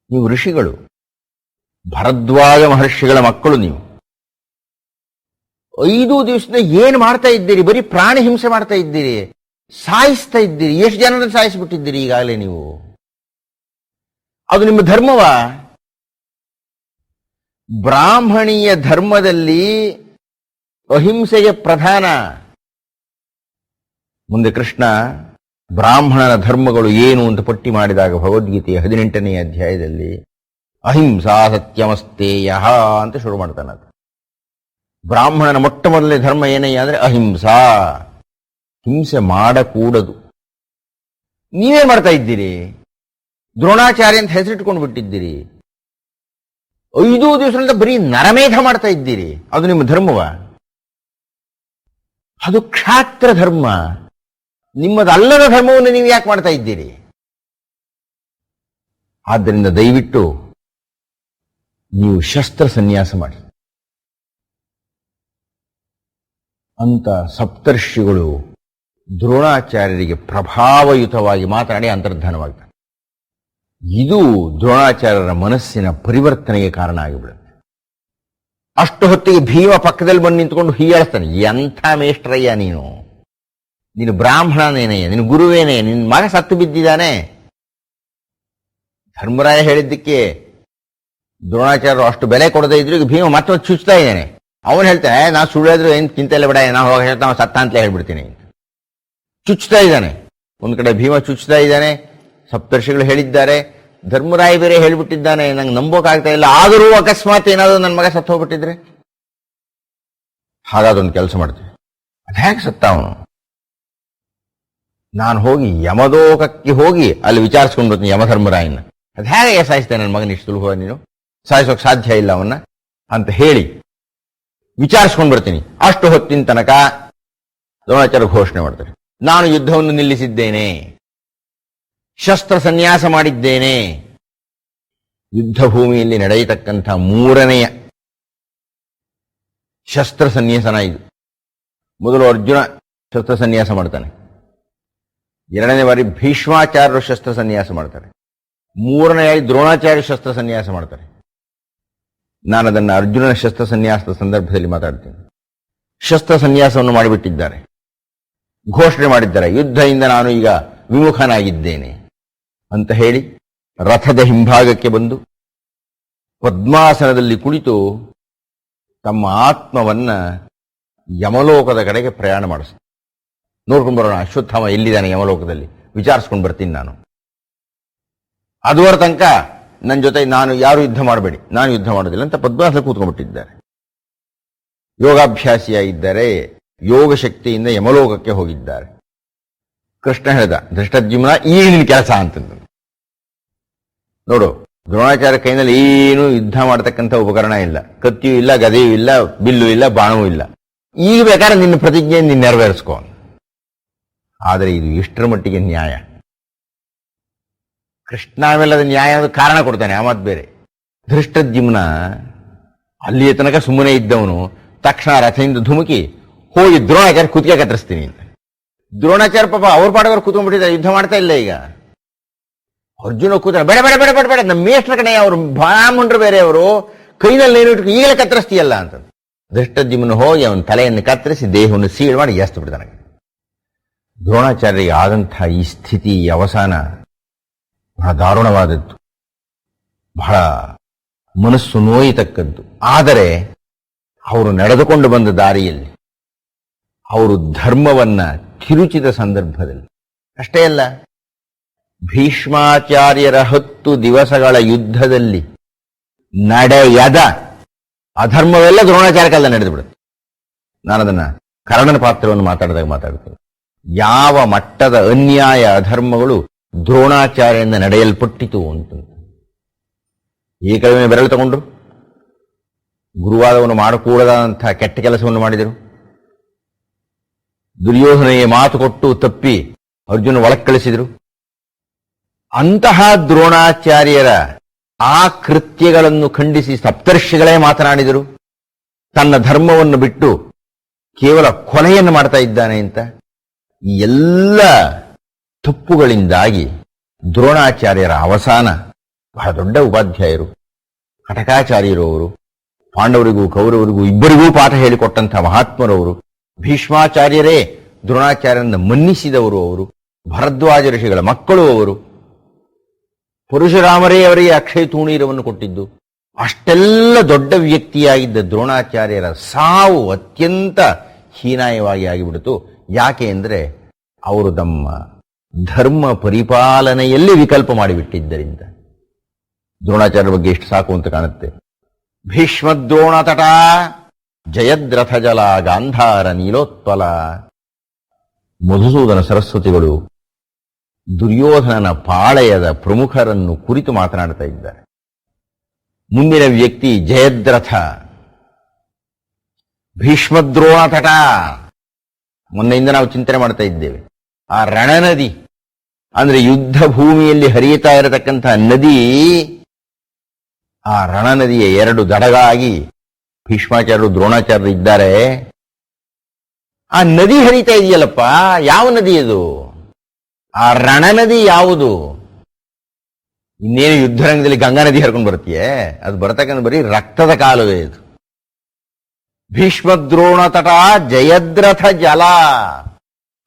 [SPEAKER 1] ನೀವು ಋಷಿಗಳು, ಭರದ್ವಾಜ ಮಹರ್ಷಿಗಳ ಮಕ್ಕಳು ನೀವು. 5 ದಿವಸದಿಂದ ಏನ್ ಮಾಡ್ತಾ ಇದ್ದೀರಿ? ಬರೀ ಪ್ರಾಣಿ ಹಿಂಸೆ ಮಾಡ್ತಾ ಇದ್ದೀರಿ, ಸಾಯಿಸ್ತಾ ಇದ್ದೀರಿ. ಎಷ್ಟು ಜನರನ್ನು ಸಾಯಿಸಿಬಿಟ್ಟಿದ್ದೀರಿ ಈಗಾಗಲೇ ನೀವು. ಅದು ನಿಮ್ಮ ಧರ್ಮವಾ? ಬ್ರಾಹ್ಮಣೀಯ ಧರ್ಮದಲ್ಲಿ ಅಹಿಂಸೆಗೆ ಪ್ರಧಾನ. ಮುಂದೆ ಕೃಷ್ಣ ಬ್ರಾಹ್ಮಣನ ಧರ್ಮಗಳು ಏನು ಅಂತ ಪಟ್ಟಿ ಮಾಡಿದಾಗ ಭಗವದ್ಗೀತೆಯ 18ನೇ ಅಧ್ಯಾಯದಲ್ಲಿ ಅಹಿಂಸಾ ಸತ್ಯಮಸ್ತೇಯ ಅಂತ ಶುರು ಮಾಡ್ತಾನೆ. ಬ್ರಾಹ್ಮಣನ ಮೊಟ್ಟ ಮೊದಲನೇ ಧರ್ಮ ಏನಯ್ಯ ಅಂದ್ರೆ ಅಹಿಂಸಾ. ಹಿಂಸೆ ಮಾಡಕೂಡದು. ನೀವೇ ಮಾಡ್ತಾ ಇದ್ದೀರಿ. ದ್ರೋಣಾಚಾರ್ಯ ಅಂತ ಹೆಸರಿಟ್ಕೊಂಡು ಬಿಟ್ಟಿದ್ದೀರಿ. 5 ದಿವಸದಿಂದ ಬರೀ ನರಮೇಧ ಮಾಡ್ತಾ ಇದ್ದೀರಿ. ಅದು ನಿಮ್ಮ ಧರ್ಮವ? ಅದು ಕ್ಷಾತ್ರ ಧರ್ಮ. ನಿಮ್ಮದಲ್ಲದ ಧರ್ಮವನ್ನು ನೀವು ಯಾಕೆ ಮಾಡ್ತಾ ಇದ್ದೀರಿ? ಆದ್ದರಿಂದ ದಯವಿಟ್ಟು ನೀವು ಶಸ್ತ್ರ ಸನ್ಯಾಸ ಮಾಡಿ ಅಂತ ಸಪ್ತರ್ಷಿಗಳು ದ್ರೋಣಾಚಾರ್ಯರಿಗೆ ಪ್ರಭಾವಯುತವಾಗಿ ಮಾತನಾಡಿ ಅಂತರ್ಧಾನವಾಗ್ತಾರೆ. ಇದು ದ್ರೋಣಾಚಾರ್ಯರ ಮನಸ್ಸಿನ ಪರಿವರ್ತನೆಗೆ ಕಾರಣ ಆಗಿಬಿಡುತ್ತೆ. ಅಷ್ಟು ಹೊತ್ತಿಗೆ ಭೀಮ ಪಕ್ಕದಲ್ಲಿ ಬಂದು ನಿಂತ್ಕೊಂಡು ಹೀಯಾಳಿಸ್ತಾನೆ. ಎಂಥ ಮೇಷ್ಟ್ರಯ್ಯ ನೀನು ಬ್ರಾಹ್ಮಣನೇನಯ್ಯ, ನಿನ್ನ ಗುರುವೇನೇ, ನಿನ್ನ ಮಗ ಸತ್ತು ಬಿದ್ದಿದ್ದಾನೆ. ಧರ್ಮರಾಯ ಹೇಳಿದ್ದಕ್ಕೆ ದ್ರೋಣಾಚಾರ್ಯರು ಅಷ್ಟು ಬೆಲೆ ಕೊಡದೇ ಇದ್ರು. ಈಗ ಭೀಮ ಮತ್ತೊಂದು ಚುಚ್ತಾ ಇದ್ದಾನೆ. ಅವನು ಹೇಳ್ತಾನೆ, ನಾನು ಸುಳ್ಳು ಹೇಳಿದ್ರು ಏನು ಚಿಂತೆ ಇಲ್ಲ ಬಿಡ, ನಾವು ಹೋಗಿ ಹೇಳ್ತಾ ಸತ್ತ ಅಂತಲೇ ಹೇಳ್ಬಿಡ್ತೀನಿ. ಚುಚ್ತಾ ಇದ್ದಾನೆ. ಒಂದ್ ಕಡೆ ಭೀಮ ಚುಚ್ತಾ ಇದ್ದಾನೆ. ಸಪ್ತರ್ಷಿಗಳು ಹೇಳಿದ್ದಾರೆ, ಧರ್ಮರಾಯ ಬೇರೆ ಹೇಳ್ಬಿಟ್ಟಿದ್ದಾನೆ, ನಂಗೆ ನಂಬೋಕಾಗ್ತಾ ಇಲ್ಲ. ಆದರೂ ಅಕಸ್ಮಾತ್ ಏನಾದರೂ ನನ್ನ ಮಗ ಸತ್ತು ಹೋಗ್ಬಿಟ್ಟಿದ್ರೆ ಹಾಗಾದೊಂದು ಕೆಲಸ ಮಾಡ್ತೀವಿ. ಅದು ಹೇಗೆ ಸತ್ತ ಅವನು? ನಾನು ಹೋಗಿ ಯಮಲೋಕಕ್ಕೆ ಹೋಗಿ ಅಲ್ಲಿ ವಿಚಾರಿಸ್ಕೊಂಡು ಬರ್ತೀನಿ ಯಮಧರ್ಮರಾಯನ. ಅದು ಹೇಗೆ ಸಾಯಿಸ್ತೇನೆ ನನ್ನ ಮಗನ ಇಷ್ಟು ಸುಲಭ, ನೀನು ಸಾಯಿಸೋಕೆ ಸಾಧ್ಯ ಇಲ್ಲ ಅವನ್ನ ಅಂತ ಹೇಳಿ ವಿಚಾರಿಸ್ಕೊಂಡು ಬರ್ತೀನಿ. ಅಷ್ಟು ಹೊತ್ತಿನ ತನಕ ದ್ರೋಣಾಚಾರ್ಯ ಘೋಷಣೆ ಮಾಡ್ತಾರೆ, ನಾನು ಯುದ್ಧವನ್ನು ನಿಲ್ಲಿಸಿದ್ದೇನೆ, ಶಸ್ತ್ರ ಸನ್ಯಾಸ ಮಾಡಿದ್ದೇನೆ. ಯುದ್ಧ ಭೂಮಿಯಲ್ಲಿ ನಡೆಯತಕ್ಕಂಥ 3ನೆಯ ಶಸ್ತ್ರ ಸನ್ಯಾಸನ ಇದು. ಮೊದಲು ಅರ್ಜುನ ಶಸ್ತ್ರ ಸನ್ಯಾಸ ಮಾಡ್ತಾನೆ. 2ನೇ ಬಾರಿ ಭೀಷ್ಮಾಚಾರ್ಯರು ಶಸ್ತ್ರ ಸನ್ಯಾಸ ಮಾಡ್ತಾರೆ. 3ನೇ ದ್ರೋಣಾಚಾರ್ಯ ಶಸ್ತ್ರ ಸನ್ಯಾಸ ಮಾಡ್ತಾರೆ. ನಾನು ಅದನ್ನು ಅರ್ಜುನನ ಶಸ್ತ್ರ ಸನ್ಯಾಸದ ಸಂದರ್ಭದಲ್ಲಿ ಮಾತಾಡ್ತೀನಿ. ಶಸ್ತ್ರ ಸನ್ಯಾಸವನ್ನು ಮಾಡಿಬಿಟ್ಟಿದ್ದಾರೆ, ಘೋಷಣೆ ಮಾಡಿದ್ದಾರೆ, ಯುದ್ಧದಿಂದ ನಾನು ಈಗ ವಿಮುಖನಾಗಿದ್ದೇನೆ ಅಂತ ಹೇಳಿ ರಥದ ಹಿಂಭಾಗಕ್ಕೆ ಬಂದು ಪದ್ಮಾಸನದಲ್ಲಿ ಕುಳಿತು ತಮ್ಮ ಆತ್ಮವನ್ನ ಯಮಲೋಕದ ಕಡೆಗೆ ಪ್ರಯಾಣ ಮಾಡಿಸ್ತಾರೆ. ನೋಡ್ಕೊಂಡು ಬರೋಣ ಅಶ್ವತ್ಥಾಮ ಎಲ್ಲಿದ್ದಾನೆ ಯಮಲೋಕದಲ್ಲಿ, ವಿಚಾರಿಸ್ಕೊಂಡು ಬರ್ತೀನಿ ನಾನು. ಅದುವರ ತನಕ ನನ್ನ ಜೊತೆ ಯಾರು ಯುದ್ಧ ಮಾಡಬೇಡಿ, ನಾನು ಯುದ್ಧ ಮಾಡೋದಿಲ್ಲ ಅಂತ ಪದ್ಮಾಸನ ಕೂತ್ಕೊಂಡ್ಬಿಟ್ಟಿದ್ದಾರೆ. ಯೋಗಾಭ್ಯಾಸಿಯಾಗಿದ್ದಾರೆ, ಯೋಗ ಶಕ್ತಿಯಿಂದ ಯಮಲೋಕಕ್ಕೆ ಹೋಗಿದ್ದಾರೆ. ಕೃಷ್ಣ ಹೇಳಿದ, ಧೃಷ್ಟದ್ಯುಮ್ನ ಈಗ ನಿನ್ನ ಕೆಲಸ ಅಂತಂದು. ನೋಡು, ದ್ರೋಣಾಚಾರ್ಯ ಕೈನಲ್ಲಿ ಏನು ಯುದ್ಧ ಮಾಡತಕ್ಕಂಥ ಉಪಕರಣ ಇಲ್ಲ, ಕತ್ತಿಯೂ ಇಲ್ಲ, ಗದೆಯೂ ಇಲ್ಲ, ಬಿಲ್ಲು ಇಲ್ಲ, ಬಾಣವೂ ಇಲ್ಲ. ಈಗ ಬೇಕಾದ್ರೆ ನಿನ್ನ ಪ್ರತಿಜ್ಞೆ ನೀನು ನೆರವೇರಿಸ್ಕೊ. ಆದರೆ ಇದು ಎಷ್ಟರ ಮಟ್ಟಿಗೆ ನ್ಯಾಯ? ಕೃಷ್ಣ ಆಮೇಲೆ ನ್ಯಾಯ ಕಾರಣ ಕೊಡ್ತಾನೆ, ಆ ಮಾತು ಬೇರೆ. ಧೃಷ್ಟದ್ಯುಮ್ನ ಅಲ್ಲಿಯ ತನಕ ಸುಮ್ಮನೆ ಇದ್ದವನು ತಕ್ಷಣ ರಥದಿಂದ ಧುಮುಕಿ ಹೋಗಿ ದ್ರೋಣಾಚಾರ್ಯ ಕುತ್ತಿಗೆ ಕತ್ತರಿಸ್ತೀನಿ ಅಂತ. ದ್ರೋಣಾಚಾರ್ಯ ಪಾಪ ಅವ್ರ ಪಾಡವರು ಕೂತ್ಕೊಂಡ್ಬಿಟ್ಟಿದ್ದಾರೆ, ಯುದ್ಧ ಮಾಡ್ತಾ ಇಲ್ಲ. ಈಗ ಅರ್ಜುನ ಕೂತ, ಬೇಡ ಬೇಡ ಬೇಡ ಬೇಡ ಬೇಡ, ನಮ್ಮ ಮೇಷ್ಟ್ರ ಕಡೆ ಅವರು ಬ್ರಾಹ್ಮಣರು ಬೇರೆ, ಅವರು ಕೈನಲ್ಲಿ ಏನು ಇಟ್ಕೊಂಡು ಈಗಲೇ ಕತ್ತರಿಸ್ತೀಯಲ್ಲ ಅಂತ. ಧೃಷ್ಟದ್ಯುಮ್ನ ಹೋಗಿ ಅವನ ತಲೆಯನ್ನು ಕತ್ತರಿಸಿ ದೇಹವನ್ನು ಸೀಳು ಮಾಡಿ ಎಸ್ತು ಬಿಡ್ತಾನೆ. ದ್ರೋಣಾಚಾರ್ಯರಿಗೆ ಆದಂಥ ಈ ಸ್ಥಿತಿ, ಈ ಅವಸಾನ ಬಹಳ ದಾರುಣವಾದದ್ದು, ಬಹಳ ಮನಸ್ಸು ನೋಯತಕ್ಕದ್ದು. ಆದರೆ ಅವರು ನಡೆದುಕೊಂಡು ಬಂದ ದಾರಿಯಲ್ಲಿ ಅವರು ಧರ್ಮವನ್ನ ತಿರುಚಿದ ಸಂದರ್ಭದಲ್ಲಿ ಅಷ್ಟೇ ಅಲ್ಲ, ಭೀಷ್ಮಾಚಾರ್ಯರ 10 ದಿವಸಗಳ ಯುದ್ಧದಲ್ಲಿ ನಡೆಯದ ಅಧರ್ಮವೆಲ್ಲ ದ್ರೋಣಾಚಾರ್ಯ ಕಾಲದಲ್ಲಿ ನಡೆದು ಬಿಡುತ್ತೆ. ನಾನದನ್ನ ಕರ್ಣನ ಪಾತ್ರವನ್ನು ಮಾತಾಡಿದಾಗ ಮಾತಾಡ್ತೇನೆ. ಯಾವ ಮಟ್ಟದ ಅನ್ಯಾಯ ಅಧರ್ಮಗಳು ದ್ರೋಣಾಚಾರ್ಯರಿಂದ ನಡೆಯಲ್ಪಟ್ಟಿತು ಅಂತ. ಈ ಕಡಿಮೆ ಬೆರಳು ತಗೊಂಡ್ರು, ಗುರುವಾದವನ್ನು ಮಾಡಕೂಡದಂತಹ ಕೆಟ್ಟ ಕೆಲಸವನ್ನು ಮಾಡಿದರು. ದುರ್ಯೋಧನೆಗೆ ಮಾತು ಕೊಟ್ಟು ತಪ್ಪಿ ಅರ್ಜುನ ಒಳಕ್ಕೆ ಕಳಿಸಿದರು. ಅಂತಹ ದ್ರೋಣಾಚಾರ್ಯರ ಆ ಕೃತ್ಯಗಳನ್ನು ಖಂಡಿಸಿ ಸಪ್ತರ್ಷಿಗಳೇ ಮಾತನಾಡಿದರು. ತನ್ನ ಧರ್ಮವನ್ನು ಬಿಟ್ಟು ಕೇವಲ ಕೊಲೆಯನ್ನು ಮಾಡ್ತಾ ಇದ್ದಾನೆ ಅಂತ. ಈ ಎಲ್ಲ ತಪ್ಪುಗಳಿಂದಾಗಿ ದ್ರೋಣಾಚಾರ್ಯರ ಅವಸಾನ. ಬಹಳ ದೊಡ್ಡ ಉಪಾಧ್ಯಾಯರು, ಕಟಕಾಚಾರ್ಯರು ಅವರು, ಪಾಂಡವರಿಗೂ ಕೌರವರಿಗೂ ಇಬ್ಬರಿಗೂ ಪಾಠ ಹೇಳಿಕೊಟ್ಟಂತಹ ಮಹಾತ್ಮರವರು. ಭೀಷ್ಮಾಚಾರ್ಯರೇ ದ್ರೋಣಾಚಾರ್ಯರನ್ನು ಮನ್ನಿಸಿದವರು ಅವರು, ಭರದ್ವಾಜ ಋಷಿಗಳ ಮಕ್ಕಳು ಅವರು, ಪರಶುರಾಮರೇ ಅವರಿಗೆ ಅಕ್ಷಯ ತೂಣೀರವನ್ನು ಕೊಟ್ಟಿದ್ದು. ಅಷ್ಟೆಲ್ಲ ದೊಡ್ಡ ವ್ಯಕ್ತಿಯಾಗಿದ್ದ ದ್ರೋಣಾಚಾರ್ಯರ ಸಾವು ಅತ್ಯಂತ ಹೀನಾಯವಾಗಿ ಆಗಿಬಿಡ್ತು. ಯಾಕೆ ಅಂದರೆ ಅವರು ತಮ್ಮ ಧರ್ಮ ಪರಿಪಾಲನೆಯಲ್ಲಿ ವಿಕಲ್ಪ ಮಾಡಿಬಿಟ್ಟಿದ್ದರಿಂದ. ದ್ರೋಣಾಚಾರ್ಯರ ಬಗ್ಗೆ ಎಷ್ಟು ಸಾಕು ಅಂತ ಕಾಣುತ್ತೆ. ಭೀಷ್ಮದ್ರೋಣ ತಟ ಜಯದ್ರಥ ಜಲ ಗಾಂಧಾರ ನೀಲೋತ್ಪಲ. ಮಧುಸೂದನ ಸರಸ್ವತಿಗಳು ದುರ್ಯೋಧನನ ಪಾಳೆಯದ ಪ್ರಮುಖರನ್ನು ಕುರಿತು ಮಾತನಾಡ್ತಾ ಇದ್ದಾರೆ. ಮುಂದಿನ ವ್ಯಕ್ತಿ ಜಯದ್ರಥ, ಭೀಷ್ಮದ್ರೋಣ ತಟ. ಮೊನ್ನೆಯಿಂದ ನಾವು ಚಿಂತನೆ ಮಾಡ್ತಾ ಇದ್ದೇವೆ. ಆ ರಣನದಿ ಅಂದ್ರೆ ಯುದ್ಧ ಭೂಮಿಯಲ್ಲಿ ಹರಿಯುತ್ತಾ ಇರತಕ್ಕಂತಹ ನದಿ, ಆ ರಣನದಿಯ ಎರಡು ದಡಗಳಾಗಿ ಭೀಷ್ಮಾಚಾರ್ಯರು ದ್ರೋಣಾಚಾರ್ಯರು ಇದ್ದಾರೆ. ಆ ನದಿ ಹರಿತಾ ಇದೆಯಲ್ಲಪ್ಪ, ಯಾವ ನದಿ ಅದು? ಆ ರಣನದಿ ಯಾವುದು? ಇನ್ನೇನು ಯುದ್ಧರಂಗದಲ್ಲಿ ಗಂಗಾ ನದಿ ಹರ್ಕೊಂಡು ಬರ್ತೀಯೇ? ಅದು ಬರತಕ್ಕಂಥ ಬರೀ ರಕ್ತದ ಕಾಲುವೆ ಇದು. ಭೀಷ್ಮದ್ರೋಣ ತಟ ಜಯದ್ರಥ ಜಲ.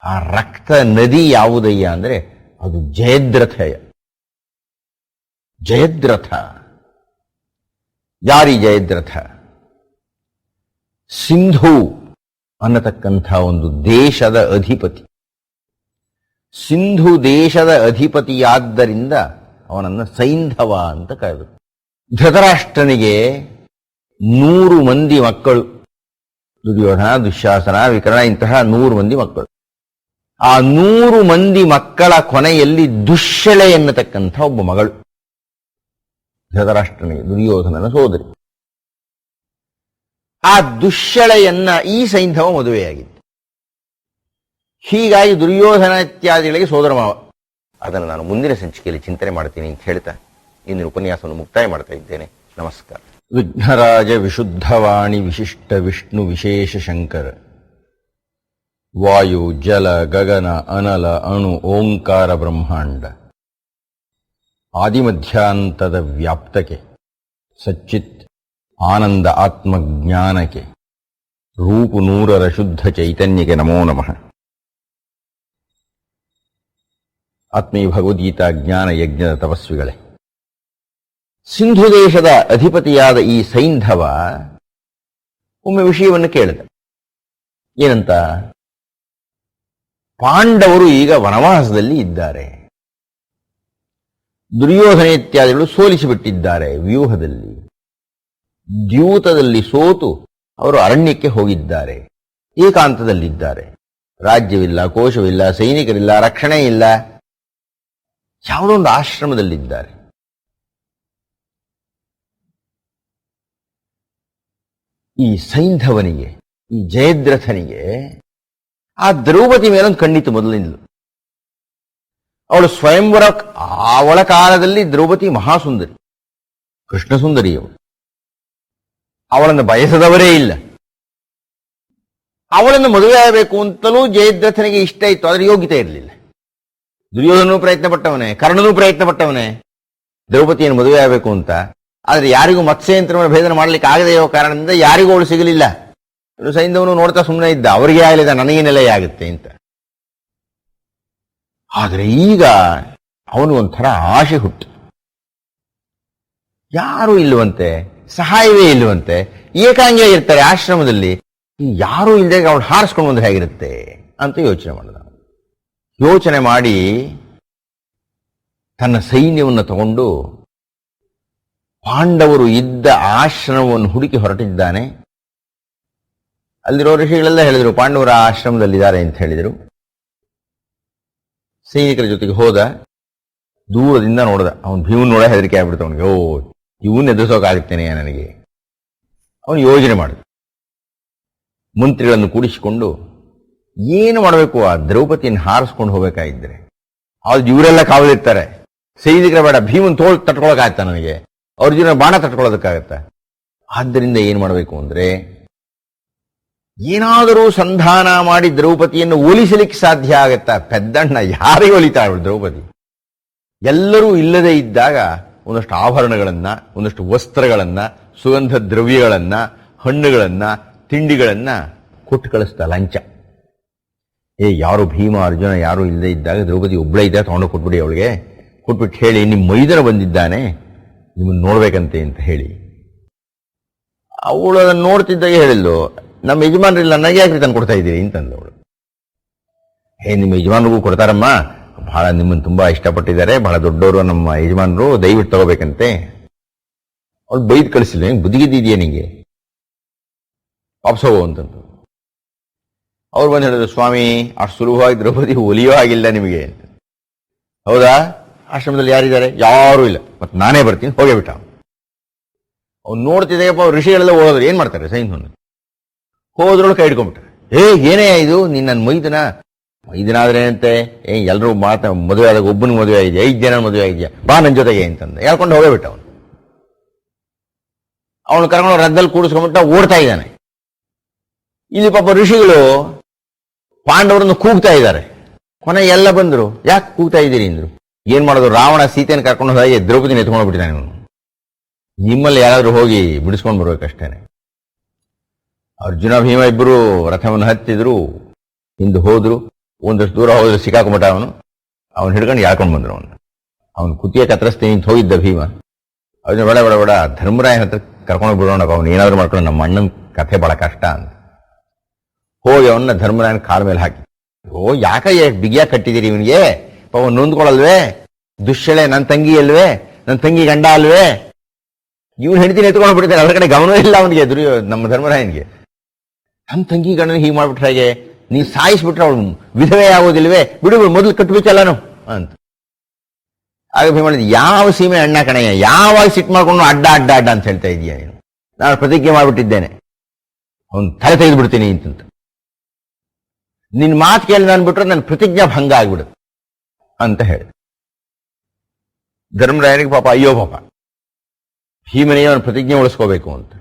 [SPEAKER 1] ಆ ರಕ್ತ ನದಿ ಯಾವುದಯ್ಯ ಅಂದ್ರೆ ಅದು ಜಯದ್ರಥಯ. ಜಯದ್ರಥ ಯಾರಿ ಜಯದ್ರಥ? ಸಿಂಧು ಅನ್ನತಕ್ಕಂಥ ಒಂದು ದೇಶದ ಅಧಿಪತಿ. ಸಿಂಧು ದೇಶದ ಅಧಿಪತಿಯಾದ್ದರಿಂದ ಅವನನ್ನು ಸೈಂಧವ ಅಂತ ಕರೆದರು. ಧೃತರಾಷ್ಟ್ರನಿಗೆ 100 ಮಂದಿ ಮಕ್ಕಳು. ದುರ್ಯೋಧನ, ದುಶ್ಯಾಸನ, ವಿಕರ್ಣ, ಇಂತಹ 100 ಮಂದಿ ಮಕ್ಕಳು. ಆ 100 ಮಂದಿ ಮಕ್ಕಳ ಕೊನೆಯಲ್ಲಿ ದುಶ್ಶಳೆ ಎನ್ನತಕ್ಕಂಥ ಒಬ್ಬ ಮಗಳು ಧೃತರಾಷ್ಟ್ರನಿಗೆ, ದುರ್ಯೋಧನನ ಸೋದರಿ. ಆ ದುಶ್ಶಳೆಯನ್ನ ಈ ಸೈಂಧವ ಮದುವೆಯಾಗಿತ್ತು. ಹೀಗಾಗಿ ದುರ್ಯೋಧನ ಇತ್ಯಾದಿಗಳಿಗೆ ಸೋದರ ಮಾವ. ಅದನ್ನು ನಾನು ಮುಂದಿನ ಸಂಚಿಕೆಯಲ್ಲಿ ಚಿಂತನೆ ಮಾಡ್ತೀನಿ ಅಂತ ಹೇಳ್ತಾ ಇಂದಿನ ಉಪನ್ಯಾಸವನ್ನು ಮುಕ್ತಾಯ ಮಾಡ್ತಾ ಇದ್ದೇನೆ. ನಮಸ್ಕಾರ. ವಿಘ್ನರಾಜ ವಿಶುದ್ಧವಾಣಿ ವಿಶಿಷ್ಟ ವಿಷ್ಣು ವಿಶೇಷ ಶಂಕರ. ವಾಯು ಜಲ ಗಗನ ಅನಲ ಅಣು ಓಂಕಾರ ಬ್ರಹ್ಮಾಂಡ ಆದಿಮಧ್ಯಾಂತದ ವ್ಯಾಪ್ತಕ್ಕೆ ಸಚ್ಚಿತ್ ಆನಂದ ಆತ್ಮಜ್ಞಾನಕ್ಕೆ ರೂಪು 100ರ ಶುದ್ಧ ಚೈತನ್ಯಕ್ಕೆ ನಮೋ ನಮಃ. ಆತ್ಮೀಯ ಭಗವದ್ಗೀತಾ ಜ್ಞಾನ ಯಜ್ಞದ ತಪಸ್ವಿಗಳೇ, ಸಿಂಧು ದೇಶದ ಅಧಿಪತಿಯಾದ ಈ ಸೈಂಧವ ಒಮ್ಮೆ ವಿಷಯವನ್ನು ಕೇಳಿದ. ಏನಂತ? ಪಾಂಡವರು ಈಗ ವನವಾಸದಲ್ಲಿ ಇದ್ದಾರೆ, ದುರ್ಯೋಧನ ಇತ್ಯಾದಿಗಳು ಸೋಲಿಸಿಬಿಟ್ಟಿದ್ದಾರೆ ವ್ಯೂಹದಲ್ಲಿ, ದ್ಯೂತದಲ್ಲಿ ಸೋತು ಅವರು ಅರಣ್ಯಕ್ಕೆ ಹೋಗಿದ್ದಾರೆ, ಏಕಾಂತದಲ್ಲಿದ್ದಾರೆ, ರಾಜ್ಯವಿಲ್ಲ, ಕೋಶವಿಲ್ಲ, ಸೈನಿಕರಿಲ್ಲ, ರಕ್ಷಣೆ ಇಲ್ಲ, ಯಾವುದೋ ಒಂದು ಆಶ್ರಮದಲ್ಲಿದ್ದಾರೆ. ಈ ಸೈಂಧವನಿಗೆ, ಈ ಜಯದ್ರಥನಿಗೆ ಆ ದ್ರೌಪದಿ ಮೇಲೊಂದು ಕಣ್ಣಿತ್ತು ಮೊದಲಿಂದಲೂ. ಅವಳು ಸ್ವಯಂವರ, ಅವಳ ಕಾಲದಲ್ಲಿ ದ್ರೌಪದಿ ಮಹಾಸುಂದರಿ, ಕೃಷ್ಣ ಸುಂದರಿಯವಳು. ಅವಳನ್ನು ಬಯಸದವರೇ ಇಲ್ಲ. ಅವಳನ್ನು ಮದುವೆ ಆಗಬೇಕು ಅಂತಲೂ ಜಯದ್ರಥನಿಗೆ ಇಷ್ಟ ಇತ್ತು, ಆದರೆ ಯೋಗ್ಯತೆ ಇರಲಿಲ್ಲ. ದುರ್ಯೋಧನೂ ಪ್ರಯತ್ನ ಪಟ್ಟವನೇ, ಕರ್ಣನೂ ಪ್ರಯತ್ನ ಪಟ್ಟವನೇ ದ್ರೌಪದಿಯನ್ನು ಮದುವೆ ಆಗಬೇಕು ಅಂತ. ಆದರೆ ಯಾರಿಗೂ ಮತ್ಸ್ಯಯಂತ್ರವನ್ನು ಭೇದನ ಮಾಡಲಿಕ್ಕೆ ಆಗದೇ ಇರೋ ಕಾರಣದಿಂದ ಯಾರಿಗೂ ಅವಳು ಸಿಗಲಿಲ್ಲ. ಸೈಂಧವನು ನೋಡ್ತಾ ಸುಮ್ಮನೆ ಇದ್ದ, ಅವರಿಗೆ ಆಗಲಿಲ್ಲ, ನನಗೆ ನೆಲೆ ಆಗುತ್ತೆ ಅಂತ. ಆದರೆ ಈಗ ಅವನು ಒಂಥರ ಆಶೆ ಹುಟ್ಟು. ಯಾರೂ ಇಲ್ಲವಂತೆ, ಸಹಾಯವೇ ಇಲ್ಲವಂತೆ, ಏಕಾಂಗಿಯಾಗಿರ್ತಾರೆ ಆಶ್ರಮದಲ್ಲಿ, ಯಾರೂ ಇಲ್ಲದೆ ಅವಳು ಹಾರಿಸ್ಕೊಂಡು ಬಂದ್ರೆ ಹೇಗಿರುತ್ತೆ ಅಂತ ಯೋಚನೆ ಮಾಡಿದ. ಯೋಚನೆ ಮಾಡಿ ತನ್ನ ಸೈನ್ಯವನ್ನು ತಗೊಂಡು ಪಾಂಡವರು ಇದ್ದ ಆಶ್ರಮವನ್ನು ಹುಡುಕಿ ಹೊರಟಿದ್ದಾನೆ. ಅಲ್ಲಿರೋ ಋಷಿಗಳೆಲ್ಲ ಹೇಳಿದರು ಪಾಂಡವರ ಆಶ್ರಮದಲ್ಲಿದ್ದಾರೆ ಅಂತ ಹೇಳಿದರು. ಸೈನಿಕರ ಜೊತೆಗೆ ಹೋದ, ದೂರದಿಂದ ನೋಡಿದ. ಅವನು ಭೀಮನ್ ನೋಡ ಹೆದರಿಕೆ ಆಗ್ಬಿಡ್ತ ಅವನಿಗೆ. ಓ, ಇವನ್ನ ಎದುರಿಸೋಕಾಗುತ್ತೇನೆ ನನಗೆ. ಅವನು ಯೋಜನೆ ಮಾಡಿದ. ಮಂತ್ರಿಗಳನ್ನು ಕೂಡಿಸಿಕೊಂಡು ಏನು ಮಾಡಬೇಕು, ಆ ದ್ರೌಪದಿಯನ್ನು ಹಾರಿಸ್ಕೊಂಡು ಹೋಗ್ಬೇಕಾಗಿದ್ದರೆ ಅದು ಇವರೆಲ್ಲ ಕಾವಲಿರ್ತಾರೆ, ಸೈನಿಕರ ಬೇಡ, ಭೀಮನ್ ತೋಳ್ ತಟ್ಕೊಳಕಾಗತ್ತ ನನಗೆ, ಅರ್ಜುನ ಬಾಣ ತಟ್ಕೊಳ್ಳೋದಕ್ಕಾಗತ್ತ. ಆದ್ದರಿಂದ ಏನು ಮಾಡಬೇಕು ಅಂದ್ರೆ ಏನಾದರೂ ಸಂಧಾನ ಮಾಡಿ ದ್ರೌಪದಿಯನ್ನು ಒಲಿಸಲಿಕ್ಕೆ ಸಾಧ್ಯ ಆಗತ್ತಾ? ಪೆದ್ದಣ್ಣ ಯಾರಿಗೆ ಒಲಿತಾಳು ದ್ರೌಪದಿ? ಎಲ್ಲರೂ ಇಲ್ಲದೆ ಇದ್ದಾಗ ಒಂದಷ್ಟು ಆಭರಣಗಳನ್ನ, ಒಂದಷ್ಟು ವಸ್ತ್ರಗಳನ್ನ, ಸುಗಂಧ ದ್ರವ್ಯಗಳನ್ನ, ಹಣ್ಣುಗಳನ್ನ, ತಿಂಡಿಗಳನ್ನ ಕೊಟ್ಟು ಕಳಿಸ್ತಾ ಲಂಚ. ಯಾರು ಭೀಮ ಅರ್ಜುನ ಯಾರು ಇಲ್ಲದೆ ಇದ್ದಾಗ ದ್ರೌಪದಿ ಒಬ್ಬಳೇ ಇದ್ದಾಗ ತಗೊಂಡು ಕೊಟ್ಬಿಡಿ, ಅವಳಿಗೆ ಕೊಟ್ಬಿಟ್ಟು ಹೇಳಿ ನಿಮ್ಮ ಮೈದನ ಬಂದಿದ್ದಾನೆ, ನಿಮ್ಮನ್ನು ನೋಡ್ಬೇಕಂತೆ ಅಂತ ಹೇಳಿ ಅವಳು ಅದನ್ನು ನೋಡ್ತಿದ್ದಾಗ ಹೇಳಿದ್ಲು, ನಮ್ಮ ಯಜಮಾನ್ರಿಲ್ಲ, ನನಗೆ ಯಾಕೆ ತಂದು ಕೊಡ್ತಾ ಇದ್ದೀರಿ ಅಂತಂದು ಅವಳು. ನಿಮ್ಮ ಯಜಮಾನ್ರಿಗೂ ಕೊಡ್ತಾರಮ್ಮ, ಬಹಳ ನಿಮ್ಮನ್ನು ತುಂಬಾ ಇಷ್ಟಪಟ್ಟಿದ್ದಾರೆ, ಬಹಳ ದೊಡ್ಡವರು ನಮ್ಮ ಯಜಮಾನರು, ದಯವಿಟ್ಟು ತಗೋಬೇಕಂತೆ. ಅವಳು ಬೈದು ಕಳಿಸಿಲ್ಲ, ಹೆಂಗೆ ಬುದ್ಧಿಗಿದ್ದಿದೆಯಾ ನಿಂಗೆ, ವಾಪಸ್ ಹೋಗು ಅಂತಂದು. ಅವ್ರು ಬಂದು ಹೇಳಿದ್ರು, ಸ್ವಾಮಿ ಅಷ್ಟು ಸುಲಭವಾಗಿ ದ್ರೌಪದಿ ಒಲಿಯೋ ಆಗಿಲ್ಲ ನಿಮಗೆ ಅಂತ. ಹೌದಾ, ಆಶ್ರಮದಲ್ಲಿ ಯಾರಿದ್ದಾರೆ? ಯಾರೂ ಇಲ್ಲ. ಮತ್ತೆ ನಾನೇ ಬರ್ತೀನಿ, ಹೋಗೇ ಬಿಟ್ಟ. ಅವ್ನು ನೋಡ್ತಿದ್ದೆಯಪ್ಪ, ಅವ್ರು ಋಷಿಗಳೆಲ್ಲ ಓಡೋದ್ರು, ಏನ್ ಮಾಡ್ತಾರೆ ಸೈನ್ಸ್ ಹೋದ್ರೊಳು ಕೈ ಹಿಡ್ಕೊಂಡ್ಬಿಟ್ರೆ, ಏನೇ ಇದು ನೀನ್ ನನ್ನ ಮೈದನ ಆದ್ರೆ ಏನಂತೆ, ಎಲ್ಲರೂ ಮದುವೆ ಆದಾಗ ಒಬ್ಬನಿಗೆ ಮದುವೆ ಆಗಿದೆಯಾ, 5 ಜನ ಮದುವೆ ಆಗಿದೆಯಾ, ಬಾ ನನ್ನ ಜೊತೆಗೆ ಅಂತಂದ ಹೇಳ್ಕೊಂಡು ಹೋಗೇ ಬಿಟ್ಟ. ಅವನು ಕರ್ಕೊಂಡು ರಥದಲ್ಲಿ ಕೂಡಿಸ್ಕೊಂಡ್ಬಿಟ್ಟ, ಓಡ್ತಾ ಇದ್ದಾನೆ. ಇಲ್ಲಿ ಪಾಪ ಋಷಿಗಳು ಪಾಂಡವರನ್ನು ಕೂಗ್ತಾ ಇದ್ದಾರೆ. ಕೊನೆ ಎಲ್ಲ ಬಂದ್ರು, ಯಾಕೆ ಕೂಗ್ತಾ ಇದ್ದೀರಿ ಅಂದ್ರು. ಏನ್ ಮಾಡೋದು, ರಾವಣ ಸೀತೆಯನ್ನು ಕರ್ಕೊಂಡು ಹೋಗಿ ದ್ರೌಪದಿನ ಎತ್ಕೊಂಡು ಬಿಟ್ಟಿದ್ದಾನೆ. ಇವನು ನಿಮ್ಮಲ್ಲಿ ಯಾರಾದ್ರೂ ಹೋಗಿ ಬಿಡಿಸ್ಕೊಂಡು ಬರ್ಬೇಕಷ್ಟೇನೆ. ಅರ್ಜುನ ಭೀಮ ಇಬ್ಬರು ರಥವನ್ನು ಹತ್ತಿದ್ರು, ಹಿಂದೆ ಹೋದ್ರು. ಒಂದಷ್ಟು ದೂರ ಹೋದ್ರೆ ಸಿಕ್ಕಾಕೊಂಬಿಟ್ಟ ಅವನು ಹಿಡ್ಕೊಂಡು ಯಾಳ್ಕೊಂಡು ಬಂದ್ರು. ಅವನು ಕುತ್ತಿಗೆ ಕತ್ತರಿಸ್ತೀನಿ ಅಂತ ಹೋಗಿದ್ದ ಭೀಮ. ಅದನ್ನ ಬೇಡ ಧರ್ಮರಾಯನ ಹತ್ರ ಕರ್ಕೊಂಡು ಬಿಡೋಣ, ಅವನು ಏನಾದ್ರು ಮಾಡ್ಕೊಂಡು ನಮ್ಮ ಅಣ್ಣನ ಕಥೆ ಬಹಳ ಕಷ್ಟ ಅಂತ ಹೋಗಿ ಅವನ್ನ ಧರ್ಮರಾಯನ ಕಾಲ ಮೇಲೆ ಹಾಕಿ, ಯಾಕ ಬಿಗಿಯಾಗಿ ಕಟ್ಟಿದ್ದೀರಿ ಇವನಿಗೆ, ಅವನು ನೊಂದ್ಕೊಳಲ್ವೇ, ದುಶ್ಯಳೆ ನನ್ನ ತಂಗಿ ಅಲ್ವೇ, ನನ್ನ ತಂಗಿ ಗಂಡ ಅಲ್ವೇ, ಇವನು ಹೆಂಡತಿನ ಎತ್ಕೊಂಡು ಬಿಡ್ತಾನೆ, ಅದರ ಕಡೆ ಗಮನ ಇಲ್ಲ ಅವನಿಗೆ, ನಮ್ಮ ಧರ್ಮರಾಯನಿಗೆ. ನನ್ನ ತಂಗಿ ಗಂಡನ ಹೀಗೆ ಮಾಡ್ಬಿಟ್ರೆ ಹೇಗೆ, ನೀ ಸಾಯಿಸ್ಬಿಟ್ರೆ ಅವಳು ವಿಧವೇ ಆಗೋದಿಲ್ವೇ, ಬಿಡು ಮೊದಲು ಕಟ್ಬೇಕಲ್ಲಾನು ಅಂತ. ಆಗ ಭೀಮ ಮಾಡಿದ್, ಯಾವ ಸೀಮೆ ಅಣ್ಣ ಕಣಯ್ಯ, ಯಾವಾಗ ಸಿಟ್ಟು ಮಾಡ್ಕೊಂಡು ಅಡ್ಡ ಅಂತ ಹೇಳ್ತಾ ಇದೀಯ ನೀನು, ನಾನು ಪ್ರತಿಜ್ಞೆ ಮಾಡ್ಬಿಟ್ಟಿದ್ದೇನೆ, ಅವನು ತಲೆ ತೆಗೆದು ಬಿಡ್ತೀನಿ ಅಂತಂತ. ನಿನ್ ಮಾತು ಕೇಳಿ ನಾನು ಬಿಟ್ರೆ ನನ್ನ ಪ್ರತಿಜ್ಞಾ ಭಂಗ ಆಗ್ಬಿಡುತ್ತೆ ಅಂತ ಹೇಳಿ. ಧರ್ಮರಾಯನಿಗೆ ಪಾಪ ಅಯ್ಯೋ ಪಾಪ, ಭೀಮನೇ ಅವನು ಪ್ರತಿಜ್ಞೆ ಉಳಿಸ್ಕೋಬೇಕು ಅಂತ.